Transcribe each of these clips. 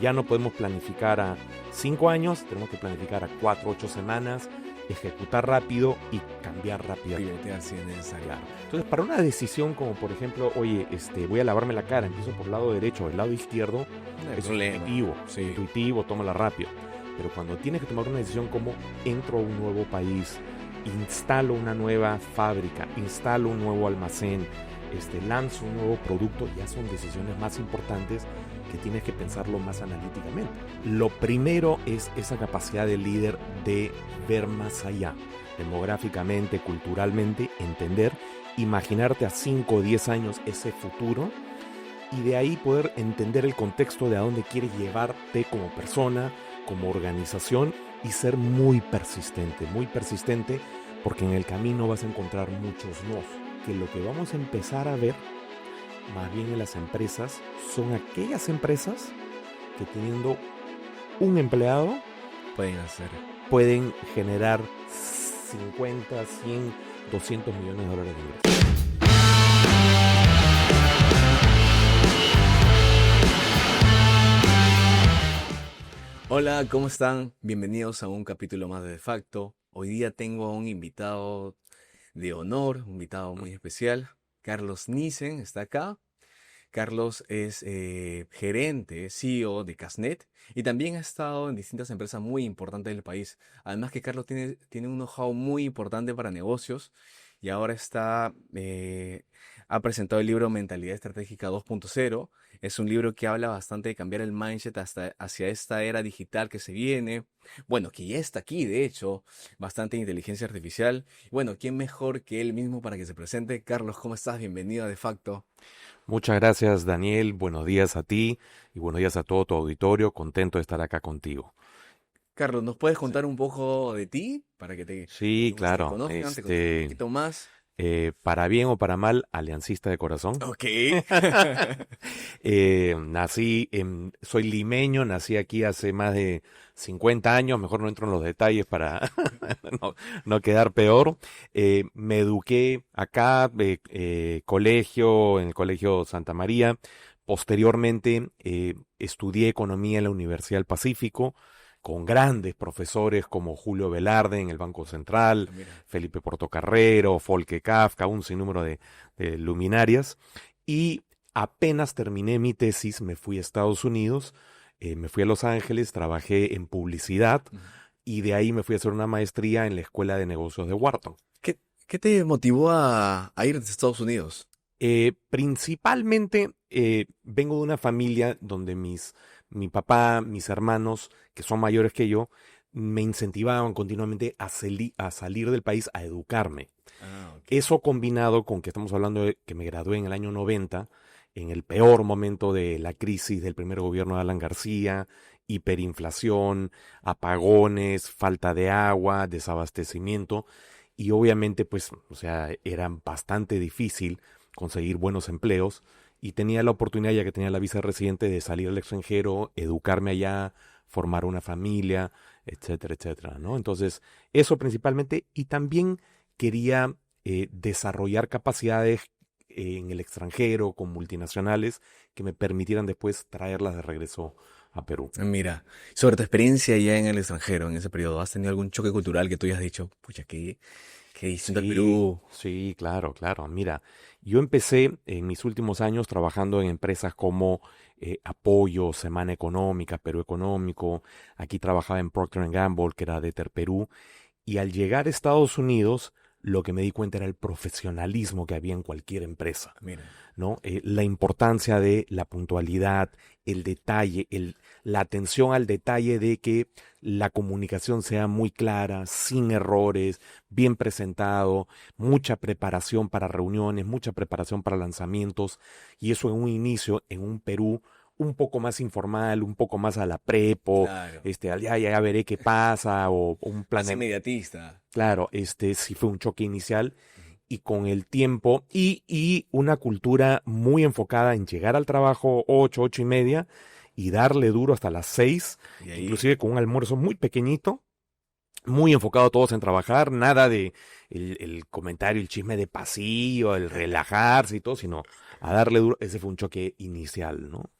Ya no podemos planificar a 5 años, tenemos que planificar a 4, 8 semanas, ejecutar rápido y cambiar rápido. Pivotear si es necesario. Claro. Entonces, para una decisión como por ejemplo, oye, voy a lavarme la cara, empiezo por el lado derecho o el lado izquierdo, No hay es problema. intuitivo, Sí. intuitivo, tómala rápido. Pero cuando tienes que tomar una decisión como entro a un nuevo país, instalo una nueva fábrica, instalo un nuevo almacén, lanzo un nuevo producto, ya son decisiones más importantes que tienes que pensarlo más analíticamente. Lo primero es esa capacidad del líder de ver más allá, demográficamente, culturalmente, entender, imaginarte a 5 o 10 años ese futuro y de ahí poder entender el contexto de a dónde quieres llevarte como persona, como organización y ser muy persistente, porque en el camino vas a encontrar muchos nos. Que lo que vamos a empezar a ver más bien en las empresas son aquellas empresas que teniendo un empleado pueden generar 50, 100, 200 millones de dólares de ingresos. Hola, ¿cómo están? Bienvenidos a un capítulo más de De Facto. Hoy día tengo a un invitado de honor, un invitado muy especial. Carlos Nissen está acá. Carlos es gerente, CEO de Casnet y también ha estado en distintas empresas muy importantes del país. Además que Carlos tiene un know-how muy importante para negocios y ahora ha presentado el libro Mentalidad Estratégica 2.0. Es un libro que habla bastante de cambiar el mindset hacia esta era digital que se viene. Bueno, que ya está aquí, de hecho, bastante inteligencia artificial. Bueno, ¿quién mejor que él mismo para que se presente? Carlos, ¿cómo estás? Bienvenido a De Facto. Muchas gracias, Daniel. Buenos días a ti y buenos días a todo tu auditorio. Contento de estar acá contigo. Carlos, ¿nos puedes Sí, contar un poco de ti para que sí, te claro. conozcan, te conozcan un poquito más? Para bien o para mal, aliancista de corazón. Ok. Soy limeño, nací aquí hace más de 50 años, mejor no entro en los detalles para no quedar peor. Me eduqué acá, en el Colegio Santa María. Posteriormente, estudié economía en la Universidad del Pacífico, con grandes profesores como Julio Velarde en el Banco Central, Mira. Felipe Portocarrero, Folke Kafka, un sinnúmero de luminarias. Y apenas terminé mi tesis, me fui a Estados Unidos, me fui a Los Ángeles, trabajé en publicidad Ujú. y de ahí me fui a hacer una maestría en la Escuela de Negocios de Wharton. ¿Qué te motivó a ir a Estados Unidos? Principalmente vengo de una familia donde mi papá, mis hermanos, que son mayores que yo, me incentivaban continuamente a salir del país, a educarme. Ah, ok. Eso combinado con que estamos hablando de que me gradué en el año 90, en el peor momento de la crisis del primer gobierno de Alan García, hiperinflación, apagones, falta de agua, desabastecimiento, y obviamente pues, o sea, era bastante difícil conseguir buenos empleos y tenía la oportunidad, ya que tenía la visa residente, de salir al extranjero, educarme allá, formar una familia, etcétera, etcétera, ¿no? Entonces, eso principalmente, y también quería desarrollar capacidades en el extranjero con multinacionales que me permitieran después traerlas de regreso a Perú. Mira, sobre tu experiencia ya en el extranjero, en ese periodo, ¿has tenido algún choque cultural que tú hayas dicho, pucha, qué distinto al Sí, Perú? sí, claro, claro. Mira, yo empecé en mis últimos años trabajando en empresas como Apoyo, Semana Económica, Perú Económico. Aquí trabajaba en Procter Gamble, que era Deter Perú. Y al llegar a Estados Unidos, lo que me di cuenta era el profesionalismo que había en cualquier empresa, Mira. ¿no? La importancia de la puntualidad, el detalle, la atención al detalle de que la comunicación sea muy clara, sin errores, bien presentado, mucha preparación para reuniones, mucha preparación para lanzamientos, y eso en un inicio, en un Perú un poco más informal, un poco más a la prepo, Claro. ya veré qué pasa, o un Más plan, inmediatista. claro, sí fue un choque inicial, Ujú. y con el tiempo y una cultura muy enfocada en llegar al trabajo 8, 8:30 y darle duro hasta las 6, Y ahí, inclusive con un almuerzo muy pequeñito, muy enfocado todos en trabajar, nada de el comentario, el chisme de pasillo, el relajarse y todo, sino a darle duro. Ese fue un choque inicial, ¿no?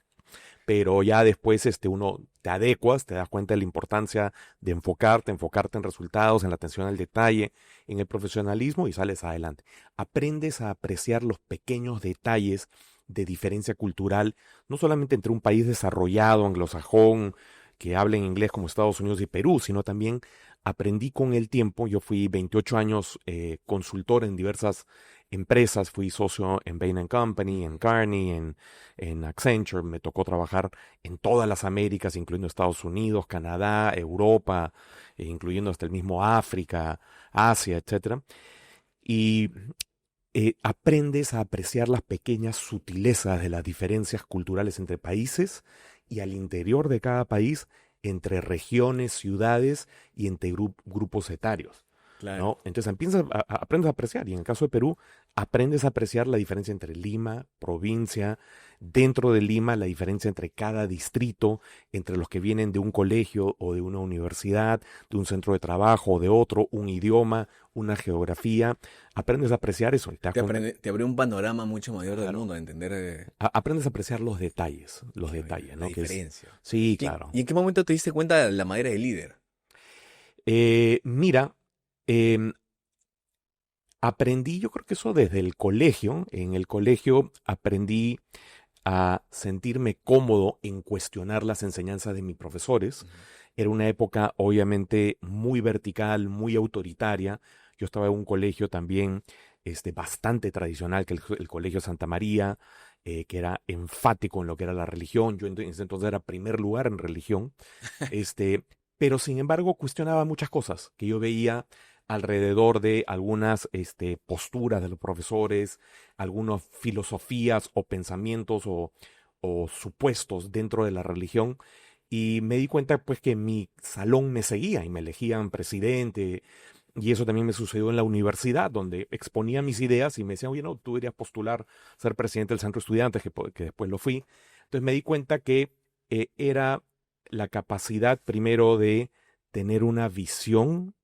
pero ya después uno te adecuas, te das cuenta de la importancia de enfocarte en resultados, en la atención al detalle, en el profesionalismo y sales adelante. Aprendes a apreciar los pequeños detalles de diferencia cultural, no solamente entre un país desarrollado, anglosajón, que habla en inglés como Estados Unidos y Perú, sino también aprendí con el tiempo. Yo fui 28 años consultor en diversas empresas, fui socio en Bain Company, en Kearney, en Accenture, me tocó trabajar en todas las Américas, incluyendo Estados Unidos, Canadá, Europa, incluyendo hasta el mismo África, Asia, etcétera. Y aprendes a apreciar las pequeñas sutilezas de las diferencias culturales entre países y al interior de cada país, entre regiones, ciudades y entre grupos etarios, Claro. ¿no? Entonces aprendes a apreciar, y en el caso de Perú, aprendes a apreciar la diferencia entre Lima, provincia, dentro de Lima, la diferencia entre cada distrito, entre los que vienen de un colegio o de una universidad, de un centro de trabajo o de otro, un idioma, una geografía. Aprendes a apreciar eso y te das cuenta. Te abre un panorama mucho mayor del Claro. mundo, a entender Aprendes a apreciar los detalles, la ¿no? diferencia. Sí, ¿Y, claro. y en qué momento te diste cuenta de la manera de líder? Mira, em, aprendí, yo creo que eso desde el colegio. En el colegio aprendí a sentirme cómodo en cuestionar las enseñanzas de mis profesores. Ujú. Era una época obviamente muy vertical, muy autoritaria. Yo estaba en un colegio también bastante tradicional, que el Colegio Santa María, que era enfático en lo que era la religión. Yo en ese entonces era primer lugar en religión. Este, pero sin embargo cuestionaba muchas cosas que yo veía alrededor de algunas posturas de los profesores, algunas filosofías o pensamientos o supuestos dentro de la religión. Y me di cuenta pues que mi salón me seguía y me elegían presidente. Y eso también me sucedió en la universidad, donde exponía mis ideas y me decían, oye, no, tú deberías postular ser presidente del centro de estudiantes, que después lo fui. Entonces me di cuenta que era la capacidad primero de tener una visión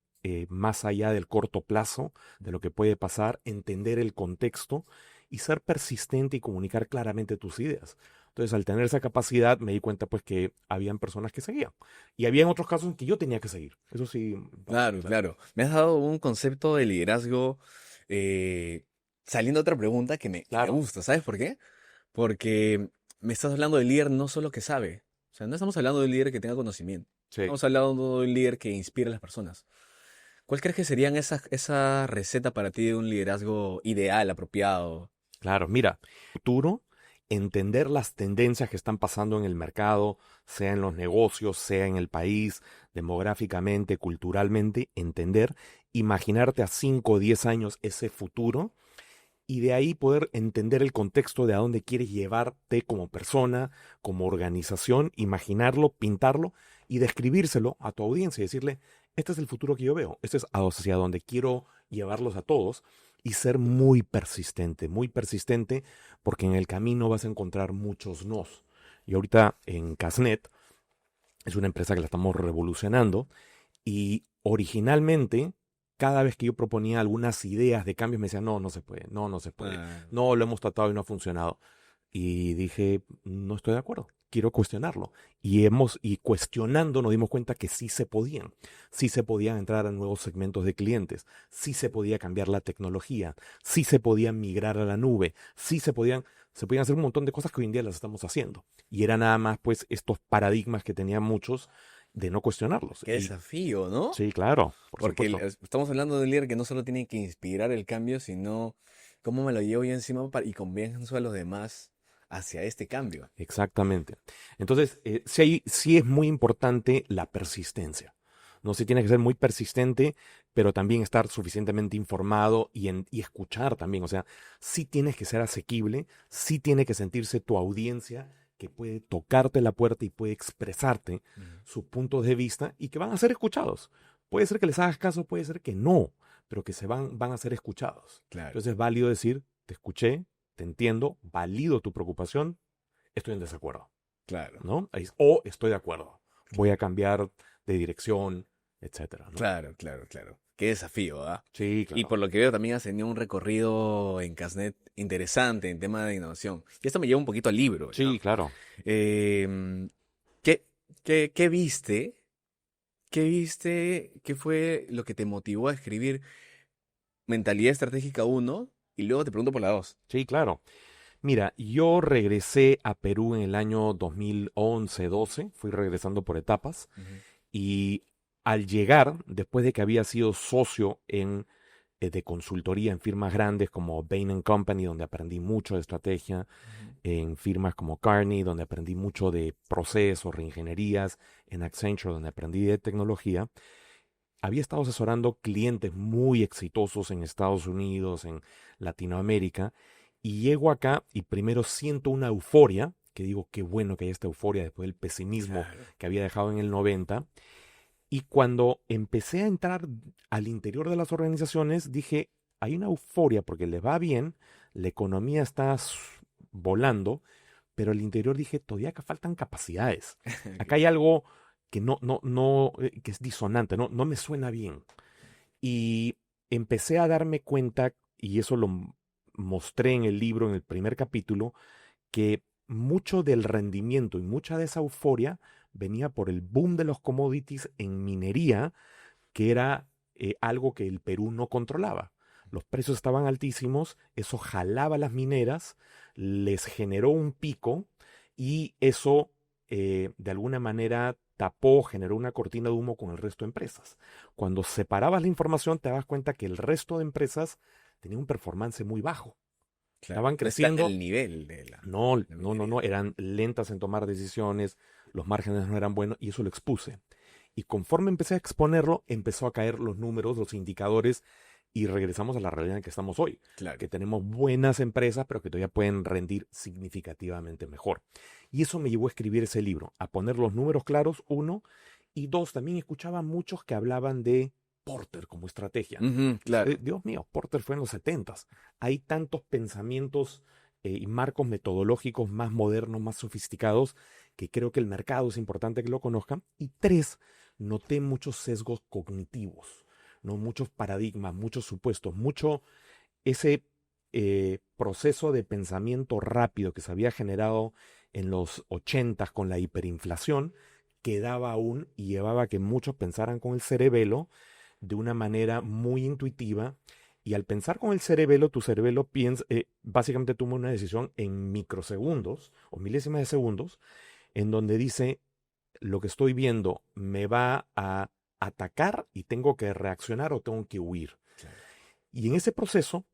más allá del corto plazo, de lo que puede pasar, entender el contexto y ser persistente y comunicar claramente tus ideas. Entonces, al tener esa capacidad, me di cuenta pues que habían personas que seguían. Y había otros casos en que yo tenía que seguir. Eso sí, Claro, claro. claro. Me has dado un concepto de liderazgo saliendo a otra pregunta que me Claro, gusta. ¿Sabes por qué? Porque me estás hablando del líder no solo que sabe. O sea, no estamos hablando del líder que tenga conocimiento. sí. Estamos hablando del líder que inspira a las personas. ¿Cuál crees que serían esa receta para ti de un liderazgo ideal, apropiado? Claro, mira, futuro, entender las tendencias que están pasando en el mercado, sea en los negocios, sea en el país, demográficamente, culturalmente, entender, imaginarte a 5 o 10 años ese futuro y de ahí poder entender el contexto de a dónde quieres llevarte como persona, como organización, imaginarlo, pintarlo y describírselo a tu audiencia y decirle, este es el futuro que yo veo, este es hacia donde quiero llevarlos a todos y ser muy persistente, porque en el camino vas a encontrar muchos nos. Y ahorita en Casnet es una empresa que la estamos revolucionando y originalmente, cada vez que yo proponía algunas ideas de cambios, me decían, no, no se puede, no, no se puede, Ah, no, lo hemos tratado y no ha funcionado. Y dije, no estoy de acuerdo, quiero cuestionarlo. Y cuestionando nos dimos cuenta que sí se podían entrar a nuevos segmentos de clientes, sí se podía cambiar la tecnología, sí se podía migrar a la nube, se podían hacer un montón de cosas que hoy en día las estamos haciendo. Y era nada más pues estos paradigmas que tenían muchos de no cuestionarlos. qué Y desafío, ¿no? sí, claro, por Porque supuesto. estamos hablando de un líder que no solo tiene que inspirar el cambio, sino cómo me lo llevo yo encima y convenzo a los demás hacia este cambio. Exactamente. Entonces, sí es muy importante la persistencia. No se tiene que ser muy persistente, pero también estar suficientemente informado y escuchar también. O sea, sí tienes que ser asequible, sí tiene que sentirse tu audiencia que puede tocarte la puerta y puede expresarte Ujú. sus puntos de vista y que van a ser escuchados. Puede ser que les hagas caso, puede ser que no, pero que van a ser escuchados. Claro, Entonces es válido decir, te escuché, te entiendo, valido tu preocupación, estoy en desacuerdo, claro, ¿no? O estoy de acuerdo, voy a cambiar de dirección, etcétera, ¿no? claro, claro, claro. qué desafío, ¿ah? Sí, Y claro. por lo que veo también has tenido un recorrido en Casnet interesante en tema de innovación. Y esto me lleva un poquito al libro, Sí, ¿no? claro. Em, ¿qué, qué viste? ¿Qué viste? ¿Qué fue lo que te motivó a escribir Mentalidad Estratégica uno? Y luego te pregunto por la 2. Sí, claro. Mira, yo regresé a Perú en el año 2011-12, fui regresando por etapas y al llegar, después de que había sido socio de consultoría en firmas grandes como Bain Company, donde aprendí mucho de estrategia, en firmas como Carney, donde aprendí mucho de procesos, reingenierías, en Accenture, donde aprendí de tecnología, había estado asesorando clientes muy exitosos en Estados Unidos, en Latinoamérica, y llego acá y primero siento una euforia, que digo, qué bueno que hay esta euforia después del pesimismo Claro. que había dejado en el 90. Y cuando empecé a entrar al interior de las organizaciones, dije, hay una euforia porque les va bien, la economía está volando, pero al interior dije, todavía acá faltan capacidades. Acá hay algo que que es disonante, no me suena bien. Y empecé a darme cuenta, y eso mostré en el libro, en el primer capítulo, que mucho del rendimiento y mucha de esa euforia venía por el boom de los commodities en minería, que era algo que el Perú no controlaba. Los precios estaban altísimos, eso jalaba a las mineras, les generó un pico y eso de alguna manera tapó, generó una cortina de humo con el resto de empresas. Cuando separabas la información te dabas cuenta que el resto de empresas tenía un performance muy bajo. Claro. Estaban No está creciendo, al nivel de la minería. no, eran lentas en tomar decisiones, los márgenes no eran buenos y eso lo expuse. Y conforme empecé a exponerlo, empezó a caer los números, los indicadores y regresamos a la realidad en que estamos hoy, Claro. que tenemos buenas empresas, pero que todavía pueden rendir significativamente mejor. Y eso me llevó a escribir ese libro, a poner los números claros, uno, y dos, también escuchaba muchos que hablaban de Porter como estrategia. Ujú, claro. Dios mío, Porter fue en los 70s. Hay tantos pensamientos y marcos metodológicos más modernos, más sofisticados, que creo que el mercado es importante que lo conozcan. Y tres, noté muchos sesgos cognitivos, ¿no? Muchos paradigmas, muchos supuestos, mucho ese proceso de pensamiento rápido que se había generado en los 80s con la hiperinflación, quedaba aún y llevaba a que muchos pensaran con el cerebelo de una manera muy intuitiva. Y al pensar con el cerebelo, tu cerebelo piensa, básicamente toma una decisión en microsegundos o milésimas de segundos, en donde dice, lo que estoy viendo me va a atacar y tengo que reaccionar o tengo que huir. Claro. Y en ese proceso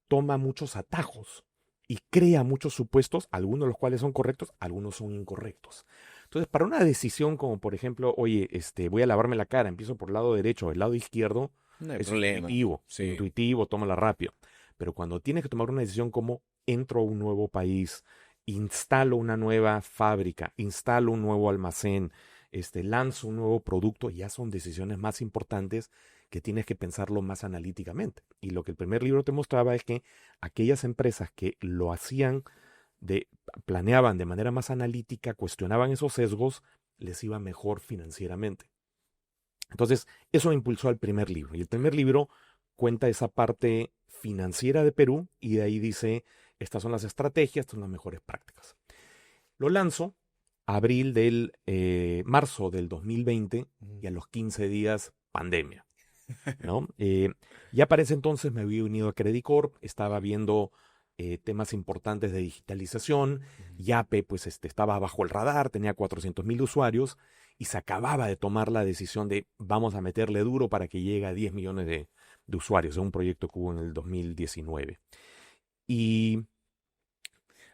toma muchos atajos y crea muchos supuestos, algunos de los cuales son correctos, algunos son incorrectos. Entonces, para una decisión como por ejemplo, oye, voy a lavarme la cara, empiezo por el lado derecho o el lado izquierdo, No hay es problema. Sí. intuitivo, tómala rápido. Pero cuando tienes que tomar una decisión como entro a un nuevo país, instalo una nueva fábrica, instalo un nuevo almacén, lanzo un nuevo producto, ya son decisiones más importantes que tienes que pensarlo más analíticamente. Y lo que el primer libro te mostraba es que aquellas empresas que lo hacían, planeaban de manera más analítica, cuestionaban esos sesgos, les iba mejor financieramente. Entonces, eso me impulsó al primer libro. Y el primer libro cuenta esa parte financiera de Perú y de ahí dice, estas son las estrategias, estas son las mejores prácticas. Lo lanzo marzo del 2020 y a los 15 días, pandemia, ¿no? Ya para ese entonces me había unido a Credit Corp, estaba viendo temas importantes de digitalización, Yape pues estaba bajo el radar, tenía 400,000 usuarios y se acababa de tomar la decisión de vamos a meterle duro para que llegue a 10 millones de usuarios, es un proyecto que hubo en el 2019. Y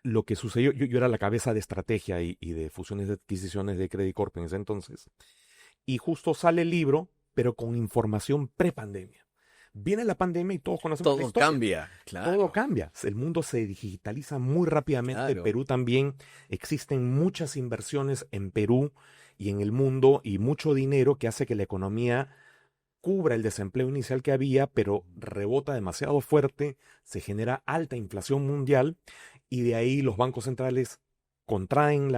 lo que sucedió, yo era la cabeza de estrategia y de fusiones de adquisiciones de Credit Corp en ese entonces, y justo sale el libro, pero con información pre-pandemia. Viene la pandemia y todos conocemos la Todo historia. cambia. Todo Claro. cambia. El mundo se digitaliza muy rápidamente. Claro. Perú también. Existen muchas inversiones en Perú y en el mundo y mucho dinero que hace que la economía cubra el desempleo inicial que había, pero rebota demasiado fuerte, se genera alta inflación mundial y de ahí los bancos centrales contraen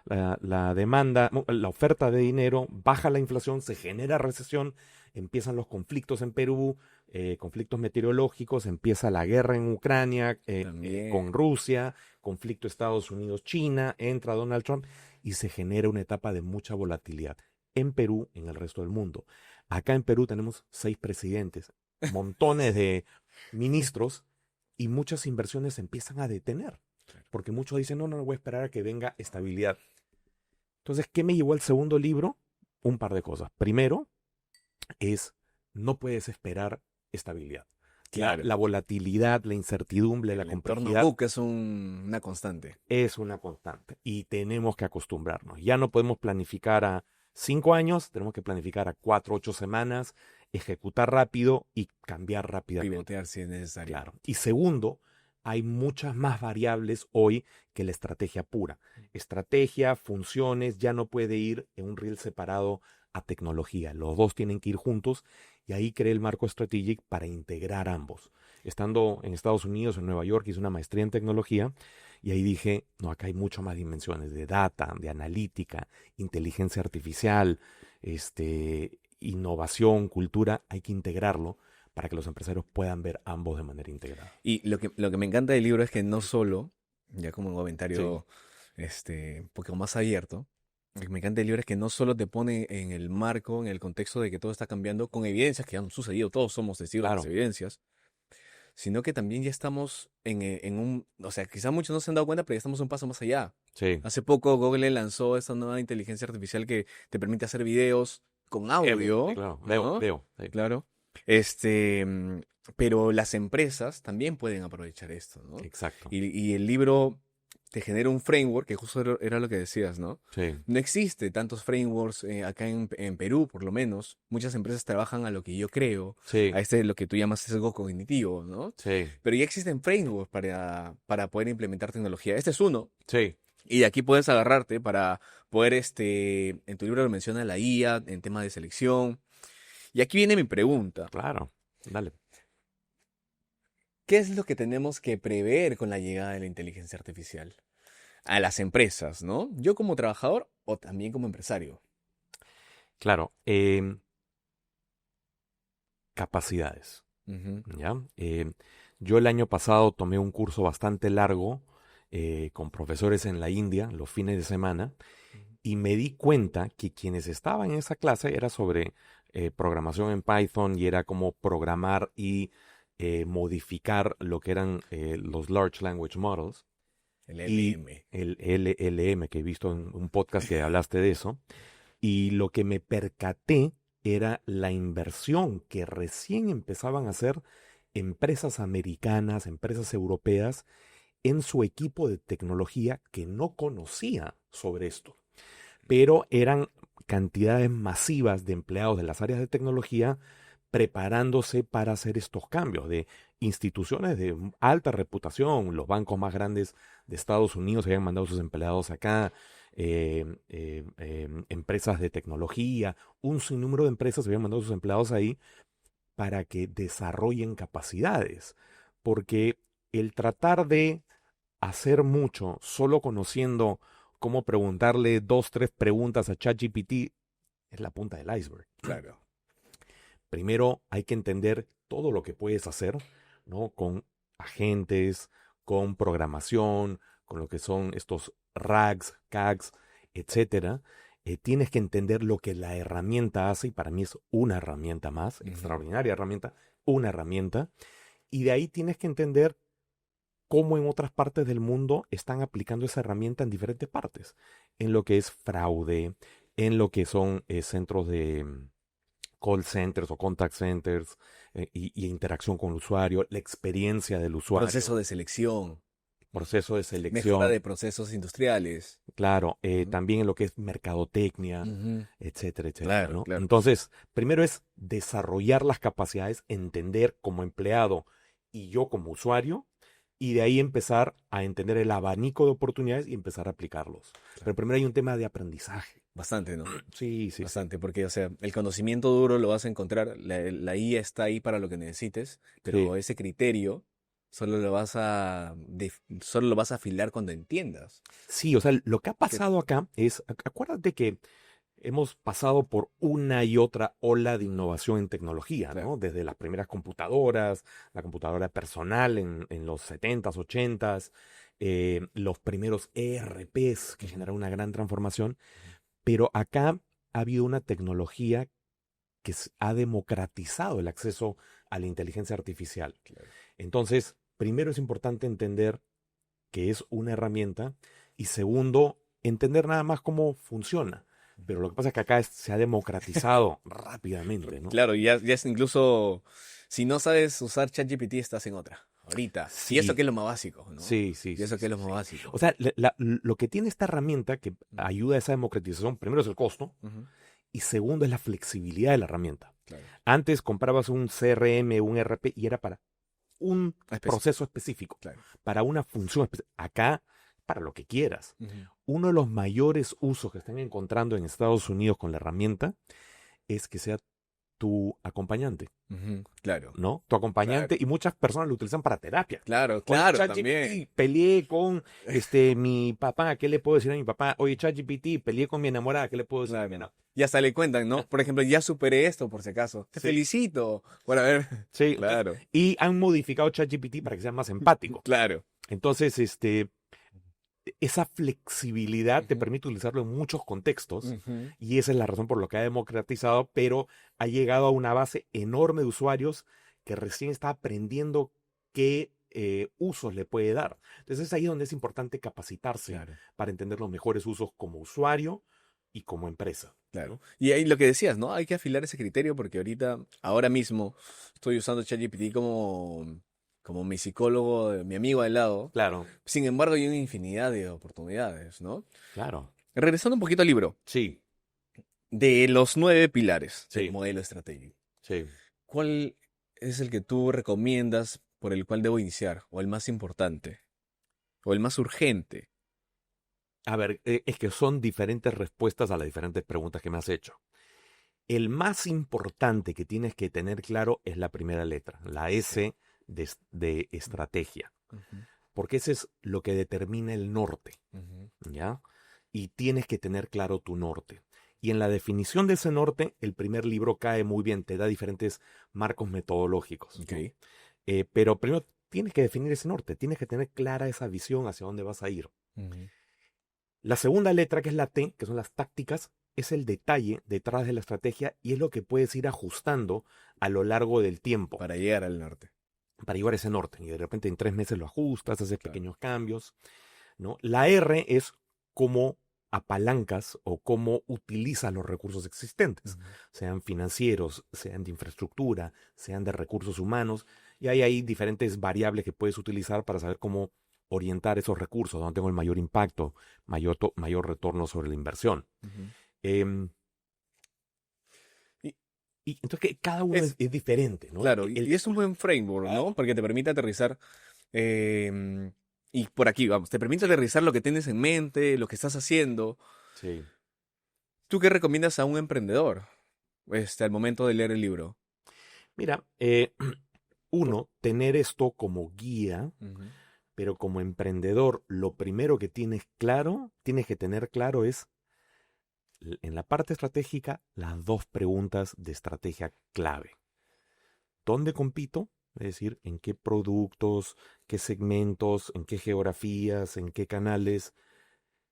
la demanda, la oferta de dinero, baja la inflación, se genera recesión, empiezan los conflictos en Perú, conflictos meteorológicos, empieza la guerra en Ucrania También. con Rusia, conflicto Estados Unidos-China, entra Donald Trump y se genera una etapa de mucha volatilidad en Perú, en el resto del mundo. Acá en Perú tenemos 6 presidentes, montones de ministros y muchas inversiones se empiezan a detener. Porque muchos dicen, no, voy a esperar a que venga estabilidad. Entonces, ¿qué me llevó al segundo libro? Un par de cosas. Primero, no puedes esperar estabilidad. Claro. La volatilidad, la incertidumbre, la El entorno complejidad book es una constante. es una constante y tenemos que acostumbrarnos. Ya no podemos planificar a 5 años, tenemos que planificar a 4, 8 semanas, ejecutar rápido y cambiar rápidamente. Pivotear si es necesario. Claro. Y segundo, hay muchas más variables hoy que la estrategia pura. Estrategia, funciones, ya no puede ir en un reel separado a tecnología. Los dos tienen que ir juntos y ahí creé el marco strategic para integrar ambos. Estando en Estados Unidos, en Nueva York, hice una maestría en tecnología y ahí dije, no, acá hay mucho más dimensiones de data, de analítica, inteligencia artificial, innovación, cultura, hay que integrarlo para que los empresarios puedan ver ambos de manera integrada. Y lo que me encanta del libro es que no solo, ya como un comentario un poco más abierto, lo que me encanta del libro es que no solo te pone en el marco, en el contexto de que todo está cambiando con evidencias que han sucedido, todos somos testigos de las evidencias, sino que también ya estamos o sea, quizás muchos no se han dado cuenta, pero ya estamos un paso más allá. Sí. Hace poco Google lanzó esta nueva inteligencia artificial que te permite hacer videos con audio. Claro, ¿no? veo. Sí. Claro. Pero las empresas también pueden aprovechar esto, ¿no? Exacto. Y el libro te genera un framework, que justo era lo que decías, ¿no? Sí. No existe tantos frameworks acá en Perú, por lo menos. Muchas empresas trabajan a lo que yo creo, Sí. a lo que tú llamas sesgo cognitivo, ¿no? Sí. Pero ya existen frameworks para poder implementar tecnología. Este es uno. Sí. Y de aquí puedes agarrarte para poder, en tu libro lo menciona la IA, en tema de selección. Y aquí viene mi pregunta. Claro. Dale. ¿Qué es lo que tenemos que prever con la llegada de la inteligencia artificial a las empresas, ¿no? Yo como trabajador o también como empresario. Claro. Capacidades. Ujú. ¿Ya? Yo el año pasado tomé un curso bastante largo con profesores en la India los fines de semana y me di cuenta que quienes estaban en esa clase era sobre programación en Python y era como programar y modificar lo que eran los Large Language Models. El Y LM. el LLM, que he visto en un podcast que hablaste de eso. Y lo que me percaté era la inversión que recién empezaban a hacer empresas americanas, empresas europeas, en su equipo de tecnología que no conocía sobre esto. Pero eran cantidades masivas de empleados de las áreas de tecnología preparándose para hacer estos cambios de instituciones de alta reputación. Los bancos más grandes de Estados Unidos habían mandado sus empleados acá, empresas de tecnología, un sinnúmero de empresas habían mandado sus empleados ahí para que desarrollen capacidades. Porque el tratar de hacer mucho solo conociendo cómo preguntarle 2, 3 preguntas a ChatGPT es la punta del iceberg. Claro. Primero hay que entender todo lo que puedes hacer, ¿no? Con agentes, con programación, con lo que son estos RAGs, CAGs, etcétera. Tienes que entender lo que la herramienta hace y para mí es una herramienta más, extraordinaria herramienta, una herramienta. Y de ahí tienes que entender cómo en otras partes del mundo están aplicando esa herramienta en diferentes partes, en lo que es fraude, en lo que son centros de call centers o contact centers y interacción con el usuario, la experiencia del usuario. Proceso de selección. Proceso de selección. Mejora de procesos industriales. Claro, también en lo que es mercadotecnia, etcétera, etcétera. Claro, ¿no? claro. Entonces, primero es desarrollar las capacidades, entender como empleado y yo como usuario, y de ahí empezar a entender el abanico de oportunidades y empezar a aplicarlos. Claro. Pero primero hay un tema de aprendizaje. Bastante, ¿no? Sí. Bastante, porque, o sea, el conocimiento duro lo vas a encontrar, la IA está ahí para lo que necesites, pero ese criterio solo lo vas a afilar cuando entiendas. Sí, o sea, lo que ha Que- pasado acá es, acuérdate que hemos pasado por una y otra ola de innovación en tecnología, Claro. ¿no? Desde las primeras computadoras, la computadora personal en los 70s, 80s, los primeros ERPs que Ujú, generaron una gran transformación, pero acá ha habido una tecnología que ha democratizado el acceso a la inteligencia artificial. claro. Entonces, primero es importante entender que es una herramienta y segundo, entender nada más cómo funciona. Pero lo que pasa es que acá se ha democratizado rápidamente, ¿no? Claro, ya es incluso, si no sabes usar ChatGPT, estás en otra, ahorita. Y eso Sí, que es lo más básico, ¿no? sí, sí, Y sí, eso que es sí, lo más sí. básico. O sea, lo que tiene esta herramienta que ayuda a esa democratización, primero es el costo Ujú, y segundo es la flexibilidad de la herramienta. claro. Antes comprabas un CRM, un ERP y era para un proceso específico, Claro. para una función específica. Acá, para lo que quieras. Ujú, Uno de los mayores usos que están encontrando en Estados Unidos con la herramienta es que sea tu acompañante, ujú, claro, ¿no? Tu acompañante claro, y muchas personas lo utilizan para terapia. claro, Oye, claro, también. ChatGPT, peleé con mi papá, ¿qué le puedo decir a mi papá? Oye, ChatGPT, peleé con mi enamorada, ¿qué le puedo decir a mi Claro. enamorada? Y hasta le cuentan, ¿no? Por ejemplo, ya superé esto, por si acaso. Te Sí, felicito. Bueno, a ver. sí. Entonces, Claro, y han modificado ChatGPT para que sea más empático. claro. Entonces, esa flexibilidad te Ujú, permite utilizarlo en muchos contextos ujú, y esa es la razón por la que ha democratizado, pero ha llegado a una base enorme de usuarios que recién está aprendiendo qué usos le puede dar. Entonces es ahí donde es importante capacitarse claro, para entender los mejores usos como usuario y como empresa, claro. ¿no? Y ahí lo que decías, ¿no? Hay que afilar ese criterio porque ahora mismo, estoy usando ChatGPT como mi psicólogo, mi amigo al lado. Claro, Sin embargo, hay una infinidad de oportunidades, ¿no? claro. Regresando un poquito al libro, Sí, de los 9 pilares del sí, modelo estratégico, sí. ¿cuál es el que tú recomiendas por el cual debo iniciar? ¿O el más importante? ¿O el más urgente? A ver, es que son diferentes respuestas a las diferentes preguntas que me has hecho. El más importante que tienes que tener claro es la primera letra, la Ok. S de estrategia, Ujú, porque ese es lo que determina el norte, ujú, ¿ya? Y tienes que tener claro tu norte. Y en la definición de ese norte, el primer libro cae muy bien, te da diferentes marcos metodológicos, ok. ¿no? Pero primero tienes que definir ese norte, tienes que tener clara esa visión hacia dónde vas a ir. Ujú. La segunda letra, que es la T, que son las tácticas, es el detalle detrás de la estrategia y es lo que puedes ir ajustando a lo largo del tiempo Para llegar al norte. para llevar ese norte. Y de repente en 3 meses lo ajustas, haces Claro. pequeños cambios, ¿no? La R es cómo apalancas o cómo utilizas los recursos existentes, Ujú. sean financieros, sean de infraestructura, sean de recursos humanos, y hay ahí diferentes variables que puedes utilizar para saber cómo orientar esos recursos, donde tengo el mayor impacto, mayor retorno sobre la inversión. Ujú. Em, Y y entonces que cada uno es, es diferente, ¿no? claro, y es un buen framework, ¿no? Claro. Porque te permite aterrizar. Y por aquí, vamos, te permite aterrizar lo que tienes en mente, lo que estás haciendo. Sí. ¿Tú qué recomiendas a un emprendedor, al momento de leer el libro? Mira, Por- uno, tener esto como guía, Ujú, pero como emprendedor, lo primero que tienes que tener claro es en la parte estratégica las dos preguntas de estrategia clave. ¿Dónde compito? Es decir, en qué productos, qué segmentos, en qué geografías, en qué canales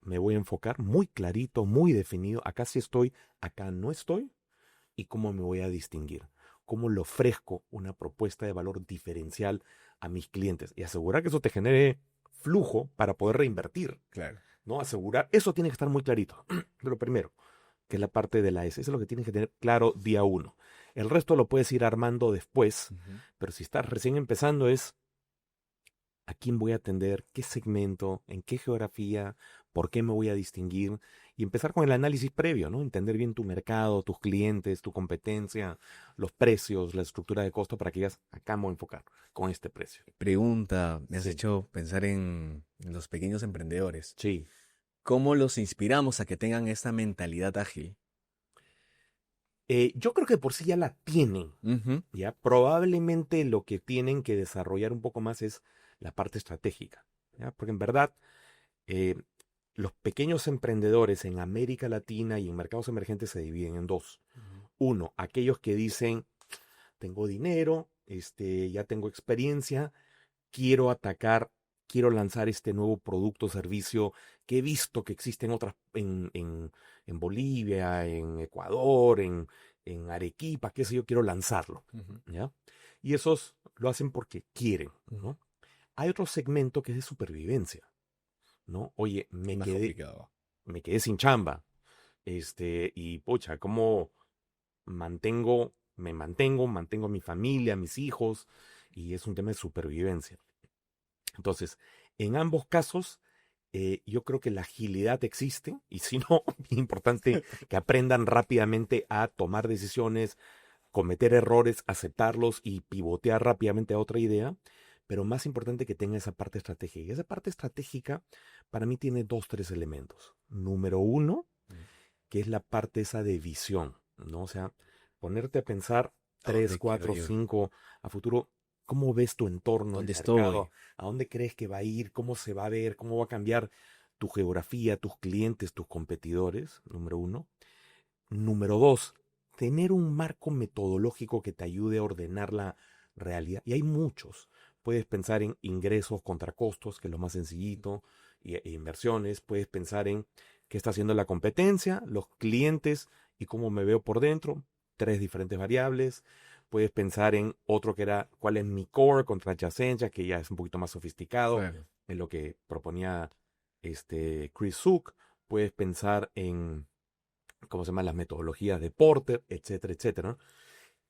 me voy a enfocar. Muy clarito, muy definido. Acá sí estoy, acá no estoy. ¿Y cómo me voy a distinguir? ¿Cómo le ofrezco una propuesta de valor diferencial a mis clientes? Y asegurar que eso te genere flujo para poder reinvertir, claro. ¿no? Asegurar, eso tiene que estar muy clarito. Lo primero, que es la parte de la S. Eso es lo que tienes que tener claro día uno. El resto lo puedes ir armando después, Ujú. pero si estás recién empezando es a quién voy a atender, qué segmento, en qué geografía, por qué me voy a distinguir y empezar con el análisis previo, ¿no? Entender bien tu mercado, tus clientes, tu competencia, los precios, la estructura de costo para que digas, acá me voy a enfocar con este precio. Pregunta, me has Sí, hecho pensar en los pequeños emprendedores. sí. ¿Cómo los inspiramos a que tengan esta mentalidad ágil? Yo creo que por sí ya la tienen, Ujú. ¿ya? Probablemente lo que tienen que desarrollar un poco más es la parte estratégica, ¿ya? Porque en verdad, eh, los pequeños emprendedores en América Latina y en mercados emergentes se dividen en dos. Ujú. Uno, aquellos que dicen, tengo dinero, ya tengo experiencia, quiero atacar, quiero lanzar este nuevo producto o servicio que he visto que existe en otras, en Bolivia, en Ecuador, en Arequipa, qué sé yo, quiero lanzarlo, Ujú. ¿ya? Y esos lo hacen porque quieren, ¿no? Hay otro segmento que es de supervivencia, ¿no? Oye, Es más complicado. me quedé sin chamba, y pucha, ¿cómo mantengo a mi familia, a mis hijos? Y es un tema de supervivencia. Entonces, en ambos casos, yo creo que la agilidad existe y si no, bien importante que aprendan rápidamente a tomar decisiones, cometer errores, aceptarlos y pivotear rápidamente a otra idea, pero más importante que tenga esa parte estratégica. Y esa parte estratégica para mí tiene dos, tres elementos. Número uno, Mm. que es la parte esa de visión, ¿no? O sea, ponerte a pensar ¿A 3, dónde quiero 4, ir? 5 a futuro, ¿cómo ves tu entorno, el ¿Dónde mercado? estoy? ¿A dónde crees que va a ir? ¿Cómo se va a ver? ¿Cómo va a cambiar tu geografía, tus clientes, tus competidores? Número uno. Número dos, tener un marco metodológico que te ayude a ordenar la realidad. Y hay muchos. Puedes pensar en ingresos contra costos, que es lo más sencillito, e inversiones. Puedes pensar en qué está haciendo la competencia, los clientes y cómo me veo por dentro. Tres diferentes variables. Puedes pensar en otro que era cuál es mi core contra adyacencia, que ya es un poquito más sofisticado, Claro. en lo que proponía Chris Zook. Puedes pensar en ¿cómo se llama? Las metodologías de Porter, etcétera, etcétera, ¿no?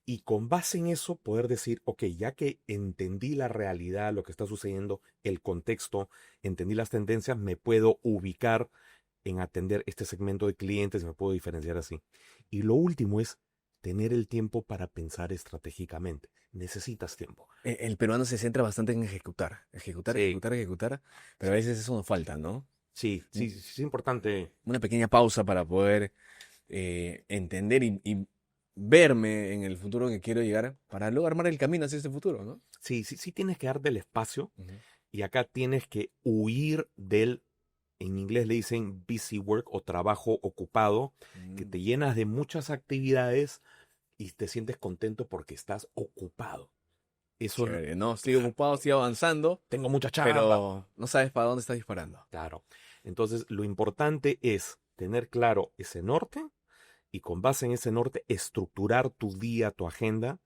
Y con base en eso poder decir, ok, ya que entendí la realidad, lo que está sucediendo, el contexto, entendí las tendencias, me puedo ubicar en atender este segmento de clientes, me puedo diferenciar así. Y lo último es tener el tiempo para pensar estratégicamente. Necesitas tiempo. El peruano se centra bastante en ejecutar, ejecutar, Sí, ejecutar, ejecutar, pero a veces eso nos falta, ¿no? sí, sí, Un- sí, es importante. Una pequeña pausa para poder entender y verme en el futuro que quiero llegar para luego armar el camino hacia ese futuro, ¿no? Sí, sí, sí tienes que darte el espacio Ujú. y acá tienes que huir del, en inglés le dicen busy work o trabajo ocupado, que Mm. te llenas de muchas actividades y te sientes contento porque estás ocupado. Eso, Chévere, ¿no? Estoy ocupado, estoy avanzando, tengo mucha chamba. pero no sabes para dónde estás disparando. Claro. Entonces, lo importante es tener claro ese norte y con base en ese norte estructurar tu día, tu agenda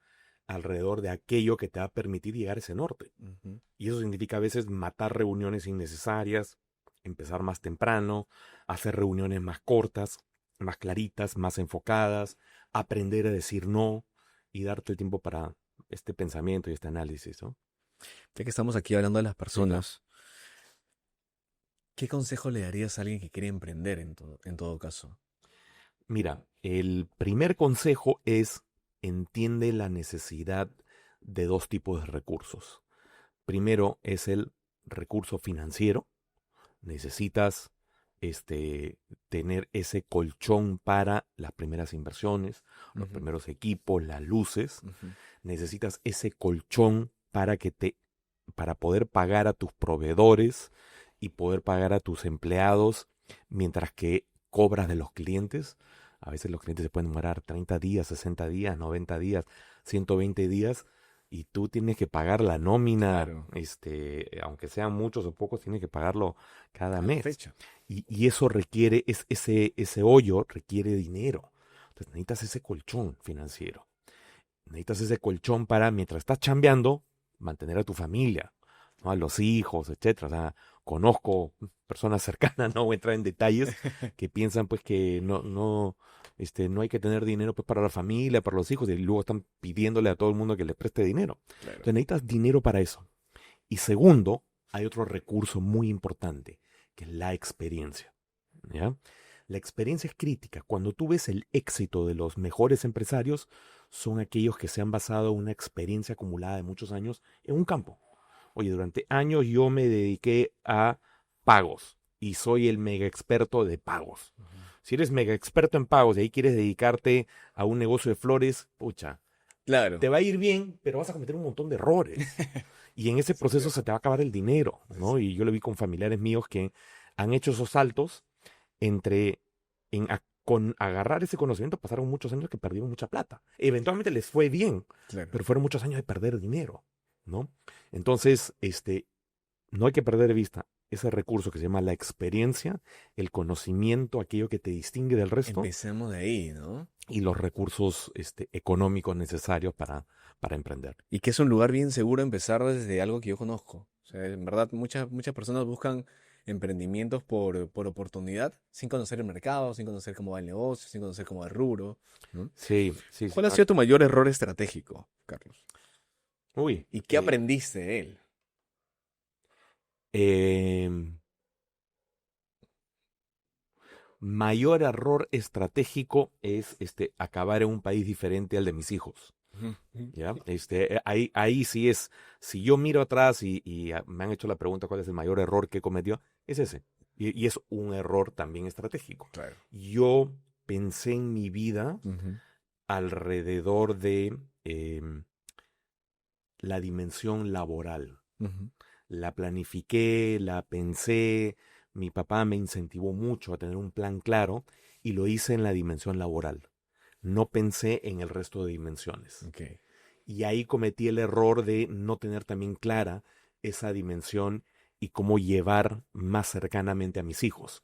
alrededor de aquello que te va a permitir llegar a ese norte. Ujú. Y eso significa a veces matar reuniones innecesarias, empezar más temprano, hacer reuniones más cortas, más claritas, más enfocadas, aprender a decir no y darte el tiempo para este pensamiento y este análisis, ¿no? Ya que estamos aquí hablando de las Sí, claro. personas, ¿qué consejo le darías a alguien que quiere emprender en todo caso? Mira, el primer consejo es entiende la necesidad de dos tipos de recursos. Primero es el recurso financiero. Necesitas tener ese colchón para las primeras inversiones, los Ujú. primeros equipos, las luces. Ujú. Necesitas ese colchón para poder pagar a tus proveedores y poder pagar a tus empleados mientras que cobras de los clientes. A veces los clientes se pueden demorar 30 días, 60 días, 90 días, 120 días y tú tienes que pagar la nómina, Claro, aunque sean muchos o pocos, tienes que pagarlo cada cada mes. fecha. Y eso requiere, ese hoyo requiere dinero. Entonces necesitas ese colchón financiero. Necesitas ese colchón para, mientras estás chambeando, mantener a tu familia, ¿no? A los hijos, etcétera. O sea, conozco personas cercanas, no voy a entrar en detalles, que piensan pues que no hay que tener dinero pues para la familia, para los hijos, y luego están pidiéndole a todo el mundo que les preste dinero. Claro. Entonces necesitas dinero para eso. Y segundo, hay otro recurso muy importante, que es la experiencia, ¿ya? La experiencia es crítica. Cuando tú ves el éxito de los mejores empresarios, son aquellos que se han basado en una experiencia acumulada de muchos años en un campo. Oye, durante años yo me dediqué a pagos y soy el mega experto de pagos. Ujú. Si eres mega experto en pagos y ahí quieres dedicarte a un negocio de flores, pucha, Claro. te va a ir bien, pero vas a cometer un montón de errores. Y en ese Sí, proceso claro. se te va a acabar el dinero, Sí, ¿no? sí. Y yo lo vi con familiares míos que han hecho esos saltos entre con agarrar ese conocimiento pasaron muchos años que perdieron mucha plata. Eventualmente les fue bien, Claro. pero fueron muchos años de perder dinero, ¿no? Entonces, no hay que perder de vista ese recurso que se llama la experiencia, el conocimiento, aquello que te distingue del resto, Empecemos de ahí, ¿no? y los recursos, económicos necesarios para emprender. Y que es un lugar bien seguro empezar desde algo que yo conozco. O sea, en verdad, muchas personas buscan emprendimientos por oportunidad, sin conocer el mercado, sin conocer cómo va el negocio, sin conocer cómo va el rubro, ¿no? Sí, sí, sí. ¿Cuál ha sido tu mayor error estratégico, Carlos? Uy, ¿Y qué aprendiste de él? em, mayor error estratégico es acabar en un país diferente al de mis hijos. Ujú, ujú. ¿Ya? Ahí sí es, si yo miro atrás y me han hecho la pregunta cuál es el mayor error que cometió, es ese. Y es un error también estratégico. Claro. Yo pensé en mi vida Ujú, alrededor de la dimensión laboral. ujú. La planifiqué, la pensé, mi papá me incentivó mucho a tener un plan claro y lo hice en la dimensión laboral. No pensé en el resto de dimensiones. Ok. Y ahí cometí el error de no tener también clara esa dimensión y cómo llevar más cercanamente a mis hijos.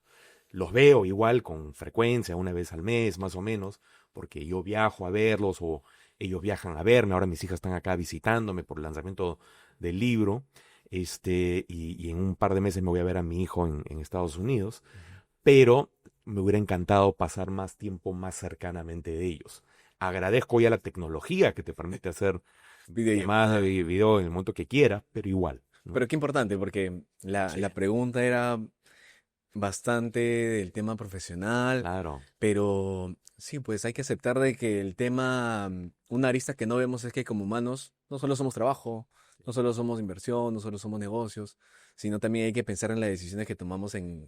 Los veo igual con frecuencia, una vez al mes más o menos, porque yo viajo a verlos o ellos viajan a verme. Ahora mis hijas están acá visitándome por el lanzamiento del libro. Y en un par de meses me voy a ver a mi hijo en Estados Unidos, Ujú. pero me hubiera encantado pasar más tiempo más cercanamente de ellos. Agradezco ya la tecnología que te permite hacer llamadas Videollamada. de video en el momento que quieras, pero igual, ¿no? Pero qué importante, porque Sí, la pregunta era bastante del tema profesional, claro. pero sí, pues hay que aceptar de que el tema, una arista que no vemos es que como humanos no solo somos trabajo, no solo somos inversión, no solo somos negocios, sino también hay que pensar en las decisiones que tomamos en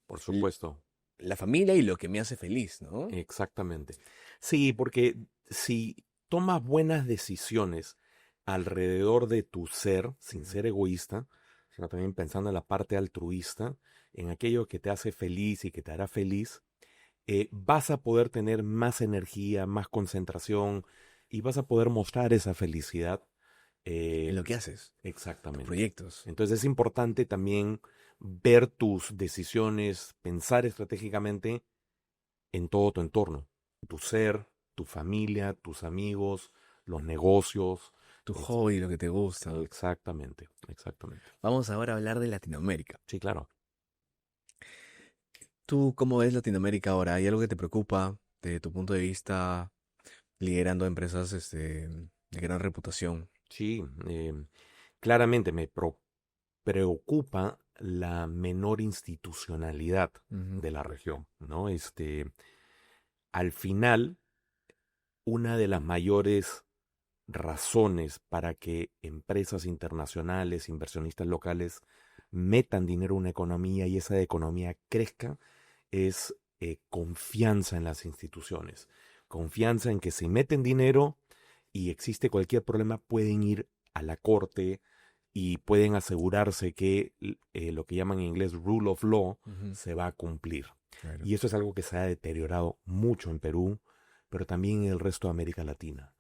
Por l- supuesto. la familia y lo que me hace feliz, ¿no? Exactamente. Sí, porque si tomas buenas decisiones alrededor de tu ser, sin Ujú. ser egoísta, sino también pensando en la parte altruista, en aquello que te hace feliz y que te hará feliz, vas a poder tener más energía, más concentración y vas a poder mostrar esa felicidad. En eh, lo que haces, tus exactamente. proyectos. Entonces es importante también ver tus decisiones, pensar estratégicamente en todo tu entorno, tu ser, tu familia, tus amigos, los negocios. Tu ex- hobby, lo que te gusta. Exactamente, exactamente. Vamos ahora a hablar de Latinoamérica. Sí, claro. ¿Tú cómo ves Latinoamérica ahora? ¿Hay algo que te preocupa desde tu punto de vista liderando empresas de gran reputación? Sí, claramente preocupa la menor institucionalidad Ujú, de la región, ¿no? Al final, una de las mayores razones para que empresas internacionales, inversionistas locales metan dinero en una economía y esa economía crezca es confianza en las instituciones, confianza en que si meten dinero y existe cualquier problema pueden ir a la corte y pueden asegurarse que lo que llaman en inglés rule of law ujú, se va a cumplir. claro. Y eso es algo que se ha deteriorado mucho en Perú, pero también en el resto de América Latina.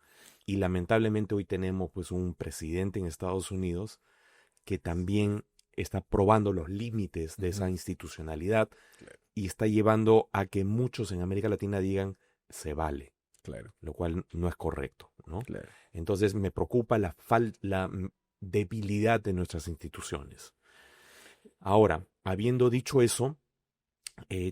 Y lamentablemente hoy tenemos pues un presidente en Estados Unidos que también está probando los límites de esa Ujú, institucionalidad claro, y está llevando a que muchos en América Latina digan se vale, claro, lo cual no es correcto, ¿no? claro. Entonces me preocupa la debilidad de nuestras instituciones. Ahora, habiendo dicho eso,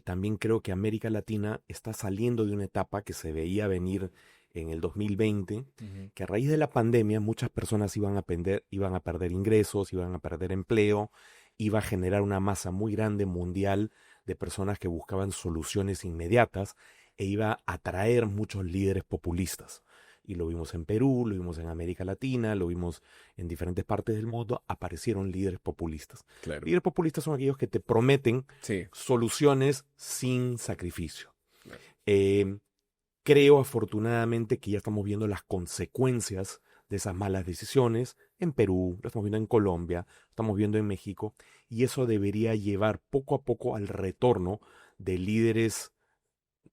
también creo que América Latina está saliendo de una etapa que se veía venir en el 2020, Ujú, que a raíz de la pandemia muchas personas iban a perder ingresos, iban a perder empleo, iba a generar una masa muy grande mundial de personas que buscaban soluciones inmediatas e iba a atraer muchos líderes populistas. y lo vimos en Perú, lo vimos en América Latina, lo vimos en diferentes partes del mundo, aparecieron líderes populistas. Claro. Líderes populistas son aquellos que te prometen Sí, soluciones sin sacrificio. claro. Eh, Creo afortunadamente que ya estamos viendo las consecuencias de esas malas decisiones en Perú, lo estamos viendo en Colombia, lo estamos viendo en México, y eso debería llevar poco a poco al retorno de líderes,